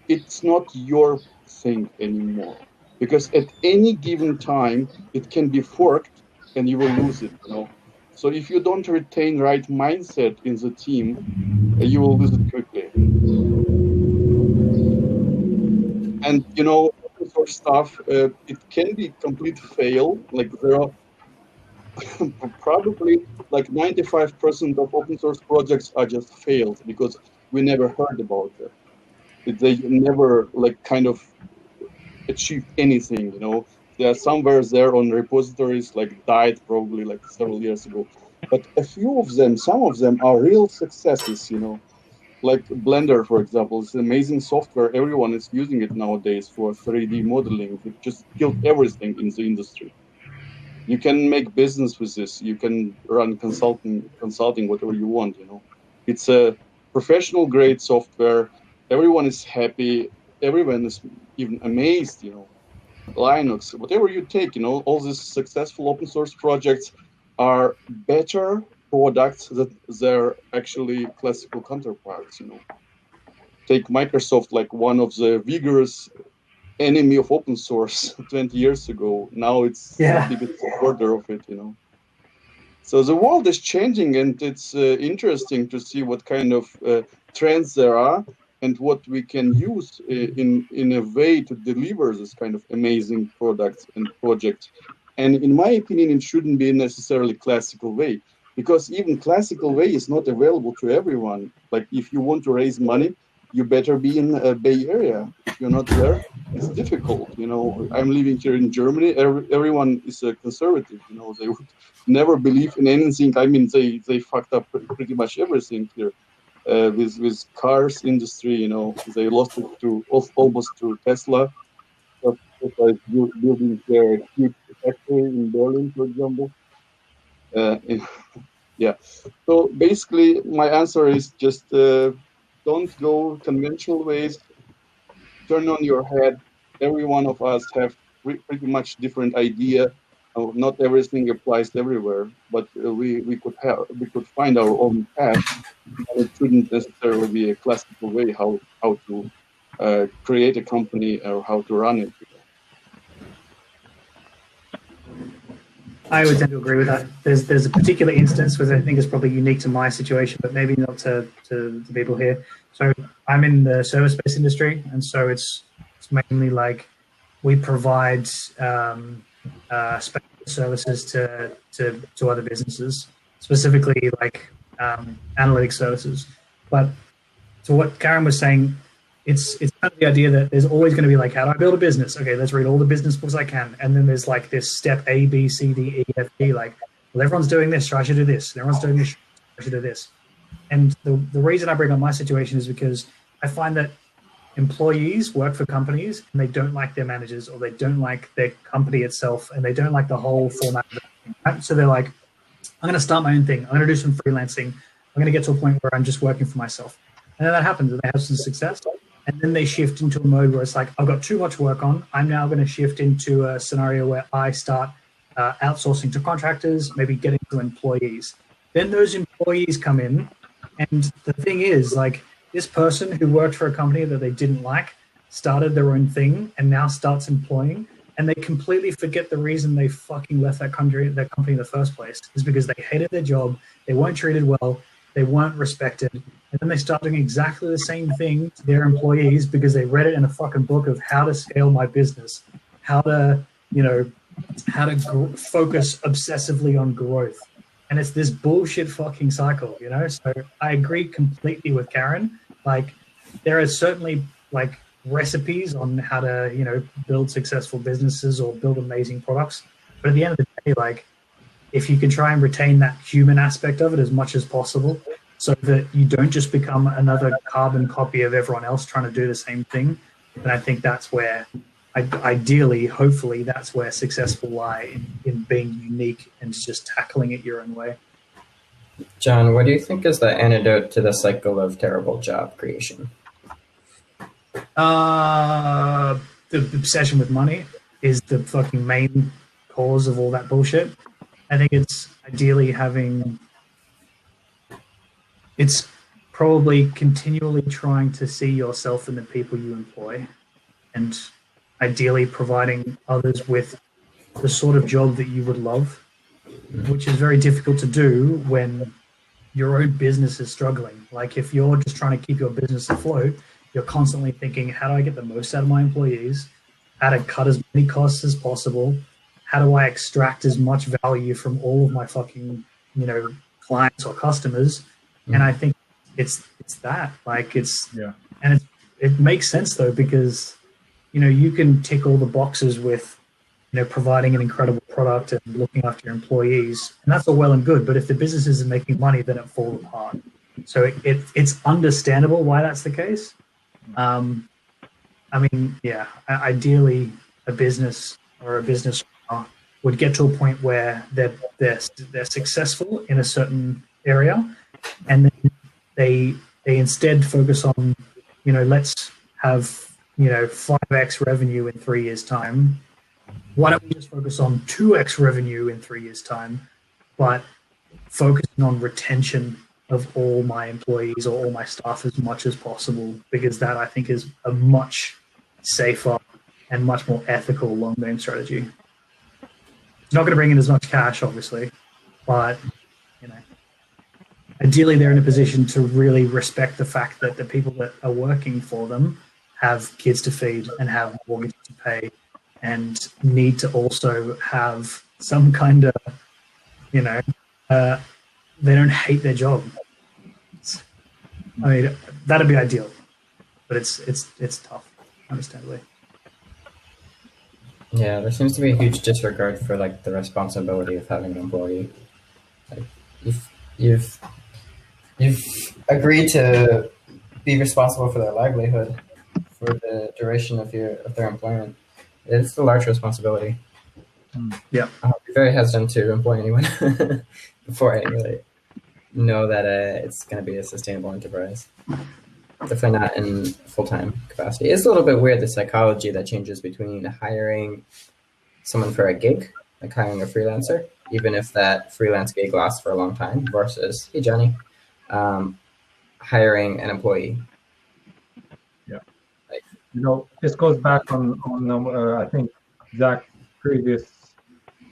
It's not your thing anymore because at any given time it can be forked and you will lose it, you know. So if you don't retain right mindset in the team, you will lose it quickly. And you know, open source stuff, it can be complete fail. Like there are probably like 95% of open source projects are just failed because we never heard about it. They never like kind of achieved anything, you know. They are somewhere there on repositories, like died probably like several years ago. But a few of them, some of them are real successes, you know. Like Blender, for example, it's amazing software. Everyone is using it nowadays for 3D modeling. It just killed everything in the industry. You can make business with this. You can run consulting, whatever you want, you know. It's a professional grade software. Everyone is happy. Everyone is even amazed, you know. Linux, whatever you take, you know, all these successful open source projects are better products that they're actually classical counterparts, you know. Take Microsoft, like one of the vigorous enemy of open source 20 years ago. Now it's the biggest supporter of it, you know. So the world is changing, and it's interesting to see what kind of trends there are and what we can use in a way to deliver this kind of amazing products and projects. And in my opinion, it shouldn't be necessarily classical way, because even classical way is not available to everyone. Like if you want to raise money, you better be in a Bay Area. If you're not there, it's difficult. You know, I'm living here in Germany. Everyone is a conservative. You know, they would never believe in anything. I mean, they fucked up pretty much everything here with cars industry. You know, they lost it to almost to Tesla. Tesla is building their huge factory in Berlin, for example. Yeah. So basically, my answer is just don't go conventional ways. Turn on your head. Every one of us have pretty much different idea. Not everything applies everywhere, but we could find our own path. And it shouldn't necessarily be a classical way how to create a company or how to run it. I would tend to agree with that. There's a particular instance which I think is probably unique to my situation, but maybe not to the people here. So I'm in the service-based industry, and so it's mainly like we provide special services to other businesses, specifically like analytics services. But to what Karen was saying, it's kind of the idea that there's always going to be like, how do I build a business? Okay, let's read all the business books I can. And then there's like this step A, B, C, D, E, F, G, like, well, everyone's doing this, so I should do this. And everyone's doing this, so I should do this. And the reason I bring up my situation is because I find that employees work for companies and they don't like their managers, or they don't like their company itself, and they don't like the whole format of it. Right? So they're like, I'm going to start my own thing. I'm going to do some freelancing. I'm going to get to a point where I'm just working for myself. And then that happens and they have some success. And then they shift into a mode where it's like, I've got too much work on. I'm now going to shift into a scenario where I start outsourcing to contractors, maybe getting to employees. Then those employees come in. And the thing is, like, this person who worked for a company that they didn't like started their own thing and now starts employing, and they completely forget the reason they fucking left that company in the first place is because they hated their job, they weren't treated well, they weren't respected, and then they start doing exactly the same thing to their employees because they read it in a fucking book of how to scale my business, how to focus obsessively on growth. And it's this bullshit fucking cycle, you know? So I agree completely with Karen. Like, there are certainly like recipes on how to, you know, build successful businesses or build amazing products. But at the end of the day, like, if you can try and retain that human aspect of it as much as possible so that you don't just become another carbon copy of everyone else trying to do the same thing, then I think that's where, ideally, hopefully, that's where success will lie in being unique and just tackling it your own way. John, what do you think is the antidote to the cycle of terrible job creation? The obsession with money is the fucking main cause of all that bullshit. I think it's ideally it's probably continually trying to see yourself in the people you employ, and ideally providing others with the sort of job that you would love, which is very difficult to do when your own business is struggling. Like, if you're just trying to keep your business afloat, you're constantly thinking, how do I get the most out of my employees? How to cut as many costs as possible? How do I extract as much value from all of my fucking, you know, clients or customers? And I think it's that, like, and it makes sense though, because, you know, you can tick all the boxes with, you know, providing an incredible product and looking after your employees, and that's all well and good. But if the business isn't making money, then it falls apart. So it's understandable why that's the case. I mean, yeah, ideally, a business or a business would get to a point where they're successful in a certain area, and then they instead focus on, you know, let's have, you know, 5x revenue in 3 years' time. Why don't we just focus on 2x revenue in 3 years' time, but focusing on retention of all my employees or all my staff as much as possible, because that, I think, is a much safer and much more ethical long-term strategy. It's not going to bring in as much cash, obviously, but, you know, ideally they're in a position to really respect the fact that the people that are working for them have kids to feed and have mortgages to pay and need to also have some kind of, you know, they don't hate their job. I mean, that'd be ideal, but it's tough, understandably. Yeah, there seems to be a huge disregard for like the responsibility of having an employee. Like, you've agreed to be responsible for their livelihood for the duration of their employment. It's a large responsibility. Yeah, I'll be very hesitant to employ anyone before I really know that it's going to be a sustainable enterprise. Definitely not in full-time capacity. It's a little bit weird, the psychology that changes between hiring someone for a gig, like hiring a freelancer, even if that freelance gig lasts for a long time, versus, hey, Johnny, hiring an employee. Yeah. You know, this goes back on I think Zach's previous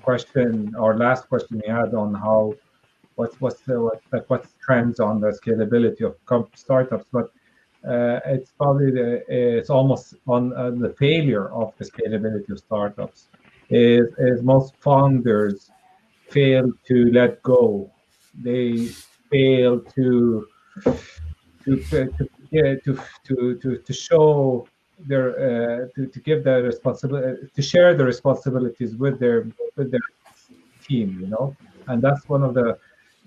question or last question he had on how what's trends on the scalability of startups, but it's probably it's almost on the failure of the scalability of startups is most founders fail to let go. They fail to show their to give the responsibility, to share the responsibilities with their team, you know, and that's one of the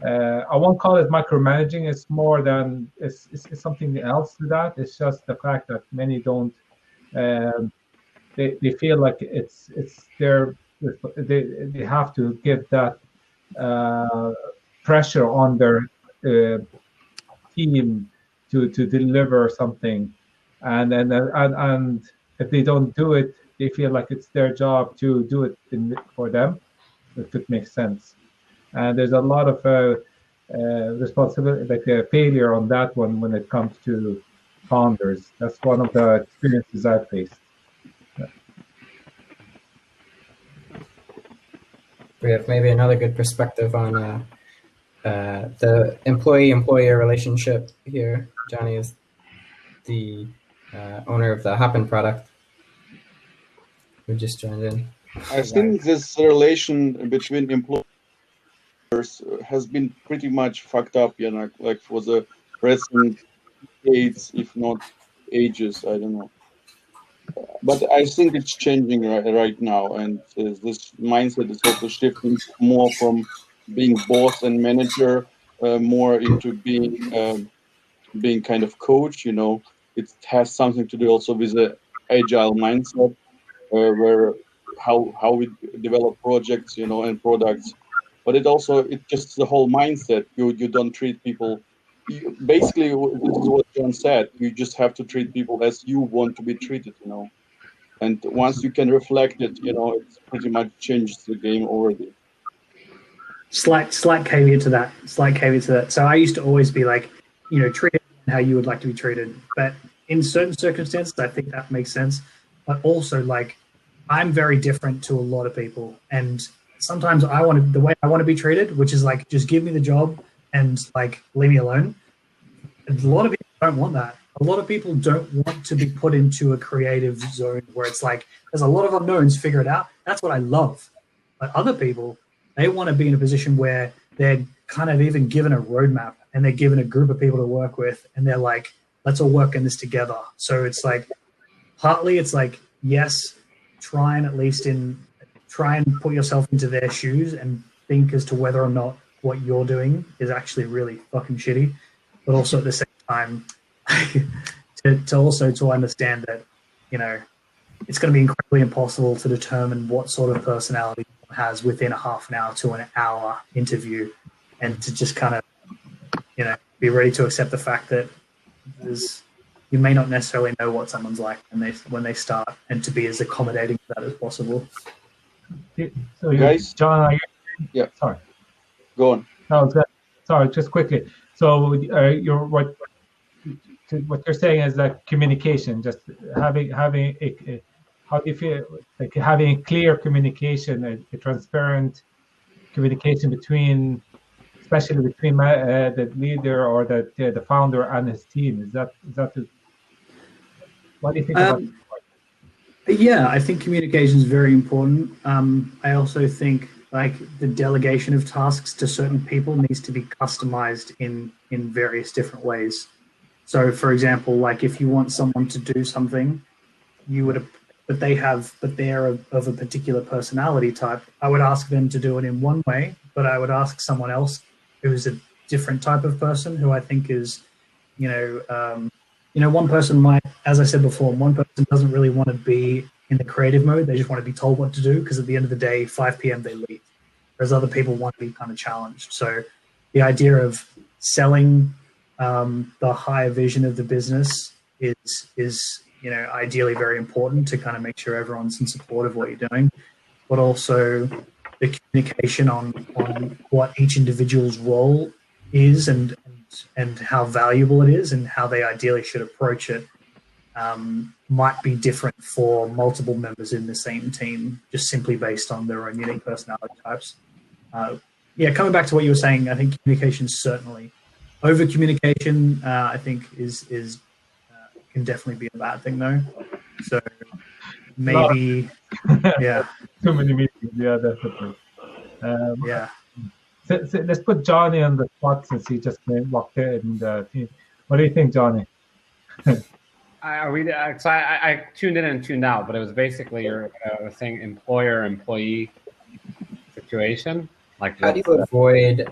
I won't call it micromanaging. It's more than it's something else to that. It's just the fact that many don't. They feel like it's their they have to give that pressure on their team to deliver something, and if they don't do it, they feel like it's their job to do it for them, if it makes sense. And there's a lot of responsibility, like a failure on that one when it comes to founders. That's one of the experiences I've faced. We have maybe another good perspective on the employee-employer relationship here. Johnny is the owner of the Happen product, who just joined in. I think this relation between employers has been pretty much fucked up, like for the recent decades, if not ages, I don't know. But I think it's changing right now, and this mindset is also shifting more from being boss and manager, more into being kind of coach. It has something to do also with the agile mindset, where how we develop projects, and products. But it just the whole mindset. You don't treat people. Basically, this is what John said. You just have to treat people as you want to be treated. And once you can reflect it, it pretty much changes the game already. Slight caveat to that. So I used to always be like, treat how you would like to be treated. But in certain circumstances, I think that makes sense. But also, like, I'm very different to a lot of people, and sometimes the way I want to be treated, which is like, just give me the job and like leave me alone. And a lot of people don't want that. A lot of people don't want to be put into a creative zone where it's like, there's a lot of unknowns, figure it out. That's what I love. But other people, they want to be in a position where they're kind of even given a roadmap and they're given a group of people to work with, and they're like, let's all work in this together. So it's like, partly it's like, yes, try and put yourself into their shoes and think as to whether or not what you're doing is actually really fucking shitty. But also at the same time, to understand that, it's going to be incredibly impossible to determine what sort of personality someone has within a half an hour to an hour interview, and to just kind of, be ready to accept the fact that you may not necessarily know what someone's like when they start, and to be as accommodating to that as possible. So guys, John, yeah, sorry, go on. No, sorry, just quickly. So what you're saying is that communication, just having how do you feel, like having a clear communication, a transparent communication especially between the leader or the founder and his team. Is that what do you think about that? Yeah, I think communication is very important. I also think like the delegation of tasks to certain people needs to be customized in various different ways. So, for example, like if you want someone to do something, but they're of a particular personality type, I would ask them to do it in one way, but I would ask someone else who's a different type of person who I think is, one person might, as I said before, one person doesn't really want to be in the creative mode. They just want to be told what to do, because at the end of the day, 5 p.m. they leave. Whereas other people want to be kind of challenged. So the idea of selling the higher vision of the business is ideally very important to kind of make sure everyone's in support of what you're doing, but also the communication on what each individual's role is and how valuable it is and how they ideally should approach it might be different for multiple members in the same team, just simply based on their own unique personality types. Coming back to what you were saying, I think communication certainly. Over communication, I think is can definitely be a bad thing though. So maybe, yeah. Too many meetings, yeah, definitely. Yeah. So let's put Johnny on the spot since he just walked in the team. What do you think, Johnny? I tuned in and tuned out, but it was basically you're saying employer-employee situation. Like, how do you avoid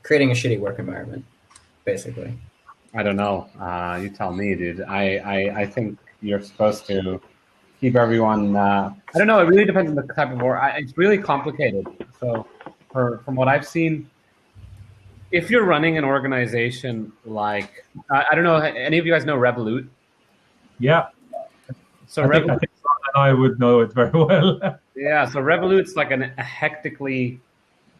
creating a shitty work environment, basically. I don't know. You tell me, dude. I think you're supposed to keep everyone. I don't know. It really depends on the type of work. It's really complicated. So, from what I've seen, if you're running an organization like I don't know, any of you guys know Revolut? Yeah. So I think I would know it very well. Yeah. So Revolut's like a hectically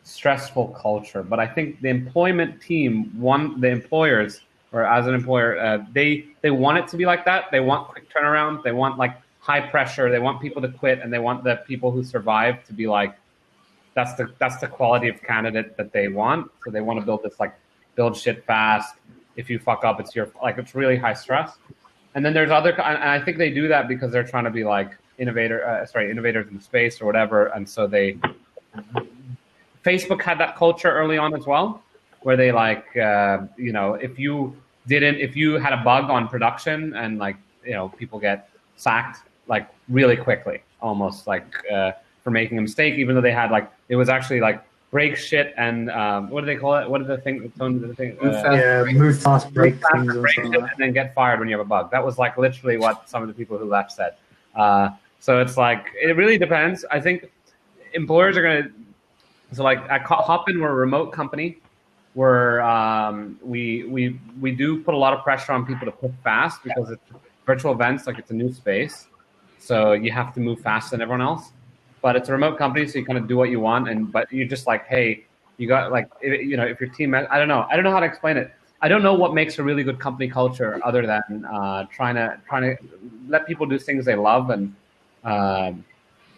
stressful culture, but I think the employment team, the employers, or as an employer, they want it to be like that. They want quick turnaround. They want like high pressure. They want people to quit, and they want the people who survive to be like, that's the quality of candidate that they want. So they want to build shit fast. If you fuck up, it's really high stress. And then there's and I think they do that because they're trying to be like innovators in the space or whatever. And so Facebook had that culture early on as well, where they if you had a bug on production and people get sacked like really quickly, almost for making a mistake, even though they had it was actually break shit and what do they call it? What is the thing? Move fast, break things, and then get fired when you have a bug. That was literally what some of the people who left said. So it's it really depends. I think employers are gonna. So at Hopin, we're a remote company. We do put a lot of pressure on people to push fast because it's virtual events, it's a new space. So you have to move faster than everyone else. But it's a remote company, so you kind of do what you want. But you're just hey, you got if your team, I don't know how to explain it. I don't know what makes a really good company culture other than trying to let people do things they love. And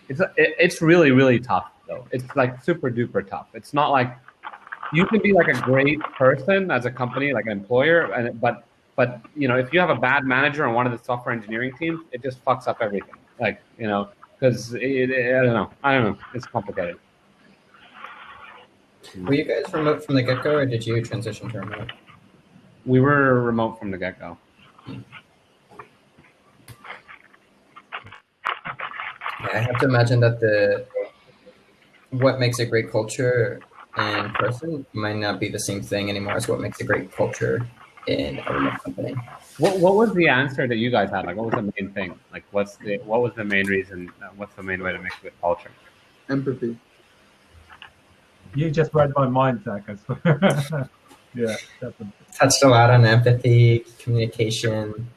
it's really, really tough though. It's super duper tough. It's not you can be a great person as a company, an employer, but if you have a bad manager on one of the software engineering teams, it just fucks up everything. Because I don't know. It's complicated. Were you guys remote from the get-go, or did you transition to remote? We were remote from the get-go. Yeah, I have to imagine that what makes a great culture in person might not be the same thing anymore as what makes a great culture in a remote company. What was the answer that you guys had? What was the main thing? What was the main reason? What's the main way to make a good culture? Empathy. You just read my mind, Zach, I swear. Yeah, definitely. Touched a lot on empathy, communication.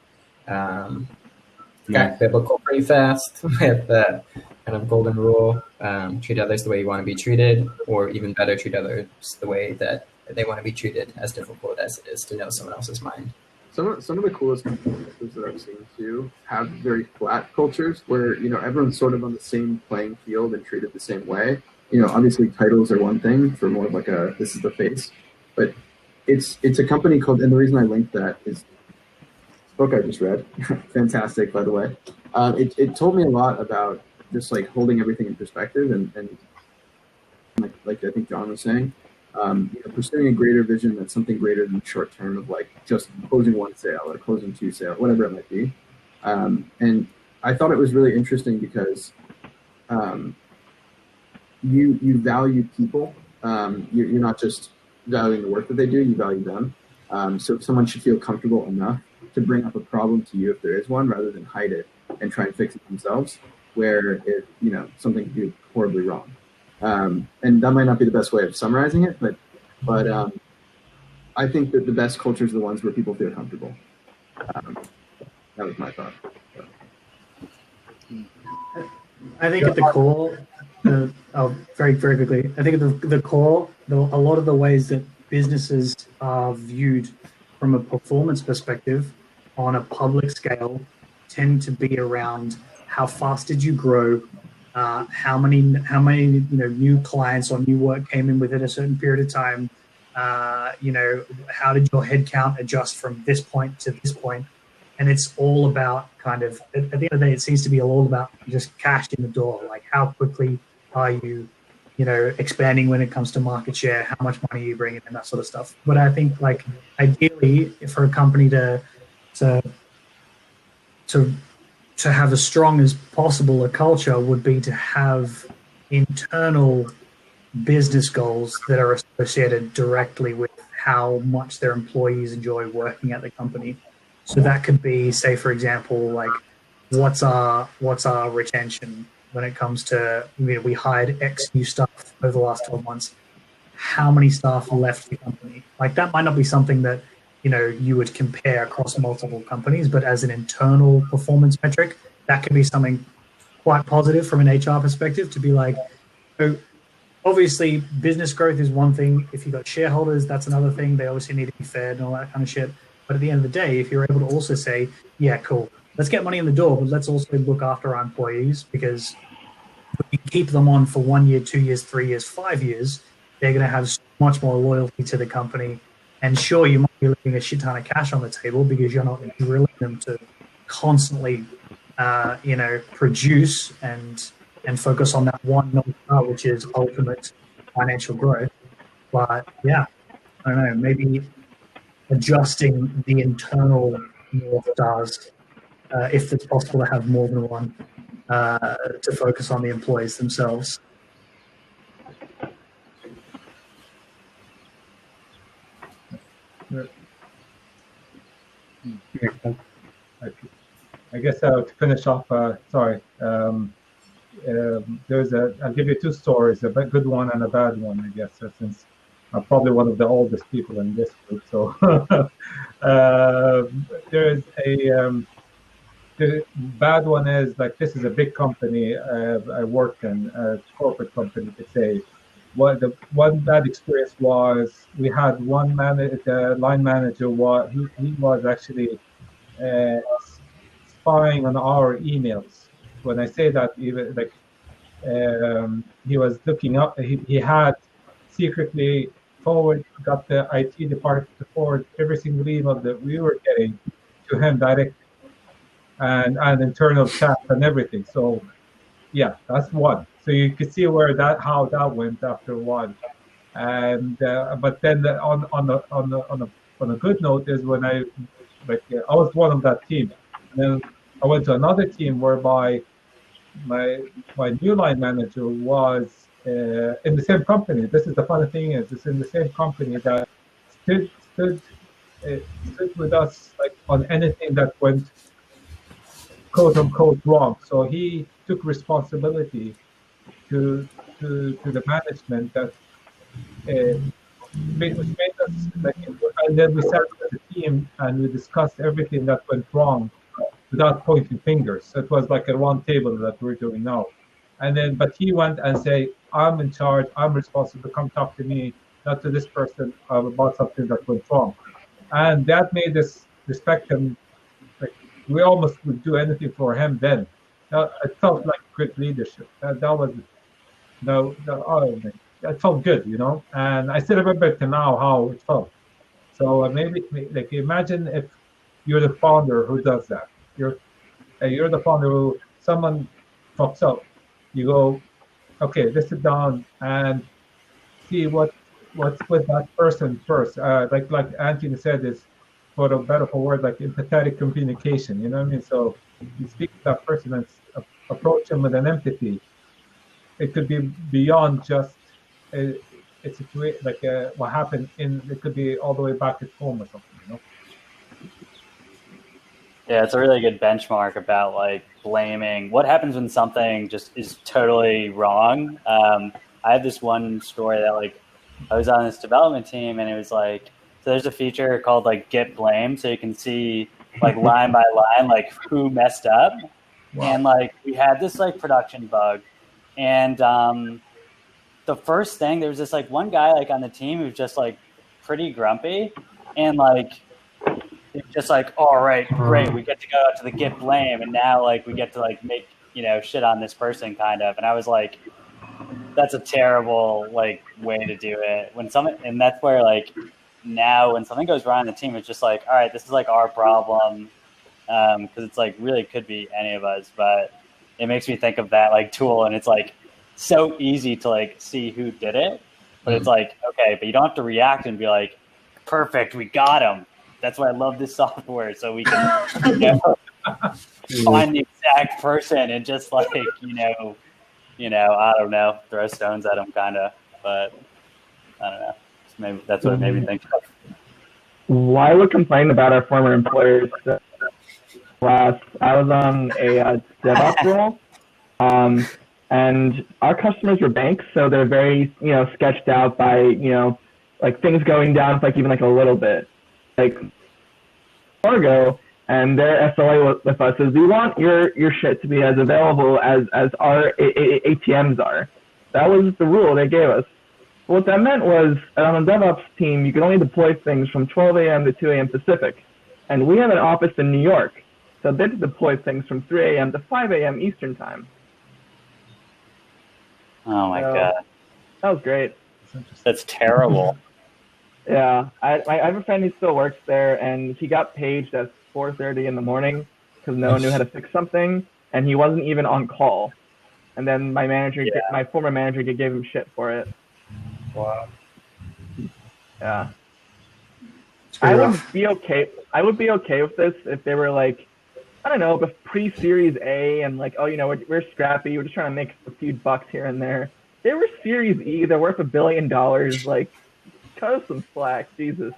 Got biblical pretty fast with the kind of golden rule: treat others the way you want to be treated, or even better, treat others the way that they want to be treated, as difficult as it is to know someone else's mind. Some of the coolest companies that I've seen too have very flat cultures where everyone's sort of on the same playing field and treated the same way. Obviously titles are one thing for more of this is the face, but it's a company called, and the reason I linked that is book I just read, fantastic by the way. It told me a lot about just holding everything in perspective and like I think John was saying. Pursuing a greater vision that's something greater than short term of just closing one sale or closing two sales, whatever it might be. And I thought it was really interesting because you value people. You're not just valuing the work that they do, you value them. So someone should feel comfortable enough to bring up a problem to you if there is one, rather than hide it and try and fix it themselves, where something could be horribly wrong. And that might not be the best way of summarizing it, but I think that the best cultures are the ones where people feel comfortable. That was my thought. I think at the core, very, very quickly, I think at the core, a lot of the ways that businesses are viewed from a performance perspective on a public scale tend to be around how fast did you grow, how many new clients or new work came in within a certain period of time. How did your headcount adjust from this point to this point? And it's all about kind of, at the end of the day, it seems to be all about just cash in the door. How quickly are you, expanding when it comes to market share? How much money are you bringing in, that sort of stuff. But I think ideally for a company to have as strong as possible a culture would be to have internal business goals that are associated directly with how much their employees enjoy working at the company. So that could be, say, for example, like what's our retention when it comes to, we hired X new staff over the last 12 months. How many staff left the company? Like that might not be something that you would compare across multiple companies, but as an internal performance metric, that could be something quite positive from an HR perspective to be like, so obviously business growth is one thing. If you've got shareholders, that's another thing. They obviously need to be fed and all that kind of shit. But at the end of the day, if you're able to also say, yeah, cool, let's get money in the door, but let's also look after our employees, because if we keep them on for 1 year, 2 years, 3 years, 5 years, they're going to have so much more loyalty to the company. And sure, you might be leaving a shit ton of cash on the table because you're not drilling them to constantly, produce and focus on that one North Star, which is ultimate financial growth. But yeah, I don't know, maybe adjusting the internal North Stars, if it's possible to have more than one, to focus on the employees themselves. I guess to finish off, sorry. I'll give you two stories, a good one and a bad one, I guess, since I'm probably one of the oldest people in this group. So there's the bad one is, like, this is a big company I worked in, a corporate company, to say. The one bad experience was we had one the line manager, he was actually spying on our emails. When I say that, even like he was looking up, he had secretly got the IT department to forward every single email that we were getting to him directly, and internal chat and everything. So yeah, that's one. So you could see how that went after a while. And but then on a good note is when I was one of that team, and then I went to another team whereby my new line manager was in the same company. This is the funny thing, is it's in the same company that stood with us, like, on anything that went quote unquote wrong. So he took responsibility to the management that which made us, like, and then we sat as a team and we discussed everything that went wrong without pointing fingers. So it was like a round table that we're doing now. And then, but he went and say, I'm in charge, I'm responsible, come talk to me, not to this person, about something that went wrong. And that made us respect him. Like, we almost would do anything for him then. It felt like great leadership. That was, it felt good, and I still remember to now how it felt. So maybe, like, imagine if you're the founder who does that. You're the founder who, someone fucks up. You go, okay, let's sit down and see what's with that person first. Like Anthony said, is, for a better word, like empathetic communication. You know what I mean? So you speak to that person and approach them with an empathy. It could be beyond just a situation like what happened it could be all the way back at home or something, Yeah, it's a really good benchmark about, like, blaming. What happens when something just is totally wrong? I had this one story that, like, I was on this development team, and it was like, so there's a feature called, like, get blamed, so you can see, like, line by line, like, who messed up. Wow. And, like, we had this, like, production bug, and the first thing, there was this, like, one guy, like, on the team who was just, like, pretty grumpy, and, like, it's just like, all right, great, we get to go out to the get blame, and now, like, we get to, like, make, shit on this person, kind of. And I was like, that's a terrible, like, way to do it. And that's where, like, now when something goes wrong on the team, it's just like, all right, this is, like, our problem, because it's, like, really could be any of us. But it makes me think of that, like, tool, and it's, like, so easy to, like, see who did it, but it's like, okay, but you don't have to react and be like, perfect, we got him. That's why I love this software, so we can find the exact person and just, like, I don't know, throw stones at him, kind of. but I don't know. Maybe that's what it made me think of. Why would complain about our former employers? I was on a DevOps role, and our customers were banks, so they're very, sketched out by, like things going down, like even like a little bit, like Fargo, and their SLA with us is we want your shit to be as available as our ATMs are. That was the rule they gave us. What that meant was, on the DevOps team, you could only deploy things from 12 a.m. to 2 a.m. Pacific, and we have an office in New York, so they had to deploy things from 3 a.m. to 5 a.m. Eastern time. Oh my god, that was great. That's terrible. Yeah, I have a friend who still works there, and he got paged at 4:30 in the morning because no one knew how to fix something, and he wasn't even on call. And then my former manager, gave him shit for it. Wow. Yeah. I would be okay with this if they were like, I don't know, but pre-Series A and like, we're scrappy, we're just trying to make a few bucks here and there. They were Series E, they're worth $1 billion. Like, cut us some slack, Jesus,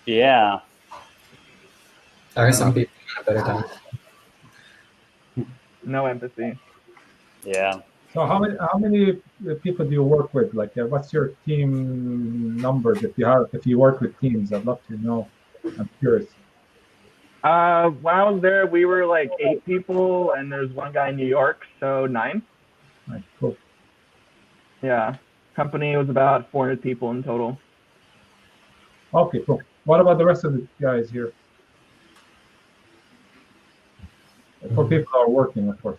Yeah. Sorry, some people have better time. No empathy. Yeah. So how many people do you work with? Like, what's your team numbers if you work with teams? I'd love to know. I'm curious. When I was there, we were like 8 people, and there's one guy in New York, so 9. Nice, cool. Yeah. Company was about 400 people in total. Okay, cool. What about the rest of the guys here? For people who are working, of course.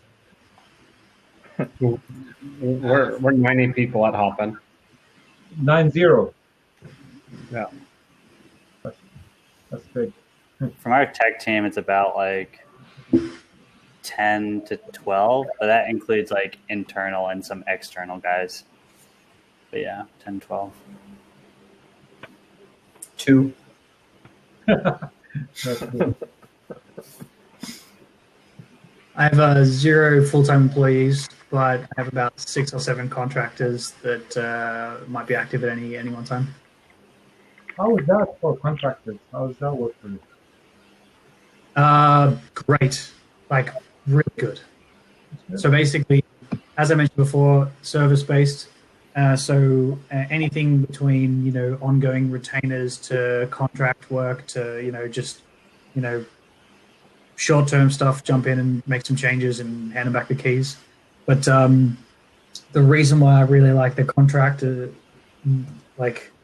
We're 90 people at Hopin. 90. Yeah. That's big. From our tech team, it's about like 10 to 12, but that includes like internal and some external guys. But yeah, 10, 12. 2. That's cool. I have 0 full-time employees, but I have about 6 or 7 contractors that might be active at any one time. How is that for contractors? How does that work for you? Great, like really good. So basically, as I mentioned before, service-based. So anything between ongoing retainers to contract work to just short-term stuff, jump in and make some changes and hand them back the keys. But the reason why I really like the contractor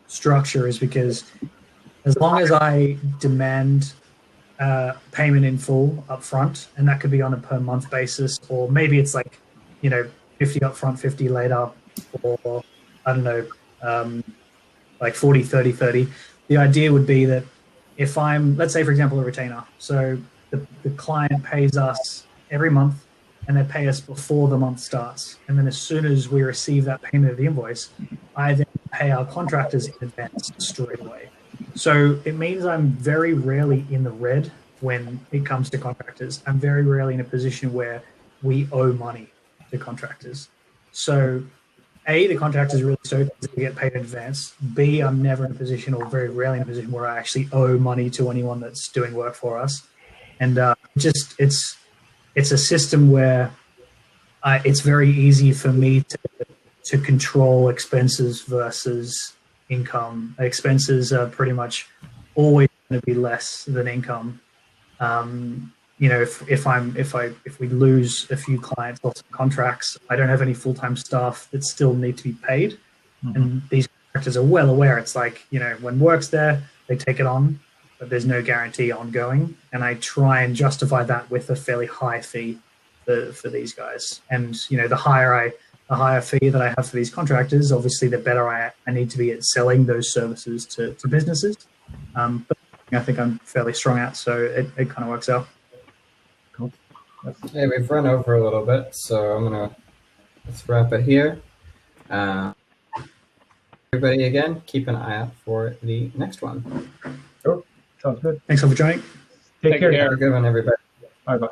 structure is because as long as I demand payment in full up front, and that could be on a per month basis, or maybe it's 50 up front, 50 later, or I don't know, 40, 30, 30. The idea would be that if I'm, let's say, for example, a retainer, so the client pays us every month, and they pay us before the month starts. And then as soon as we receive that payment of the invoice, I then pay our contractors in advance straight away. So it means I'm very rarely in the red when it comes to contractors. I'm very rarely in a position where we owe money to contractors. So A, the contractors are really stoked because they get paid in advance. B, I'm never in a position, or very rarely in a position, where I actually owe money to anyone that's doing work for us. And it's a system where it's very easy for me to control expenses versus income. Expenses are pretty much always going to be less than income. If we lose a few clients or some contracts, I don't have any full-time staff that still need to be paid. Mm-hmm. And these contractors are well aware. It's like, when work's there, they take it on, but there's no guarantee ongoing. And I try and justify that with a fairly high fee for these guys. And, the higher fee that I have for these contractors, obviously the better I need to be at selling those services to businesses. But I think I'm fairly strong at, so it kind of works out. Cool. Hey, we've run over a little bit, so let's wrap it here. Everybody, again, keep an eye out for the next one. Sure. Sounds good. Thanks all for joining. Take care. Have a good one, everybody. Bye-bye.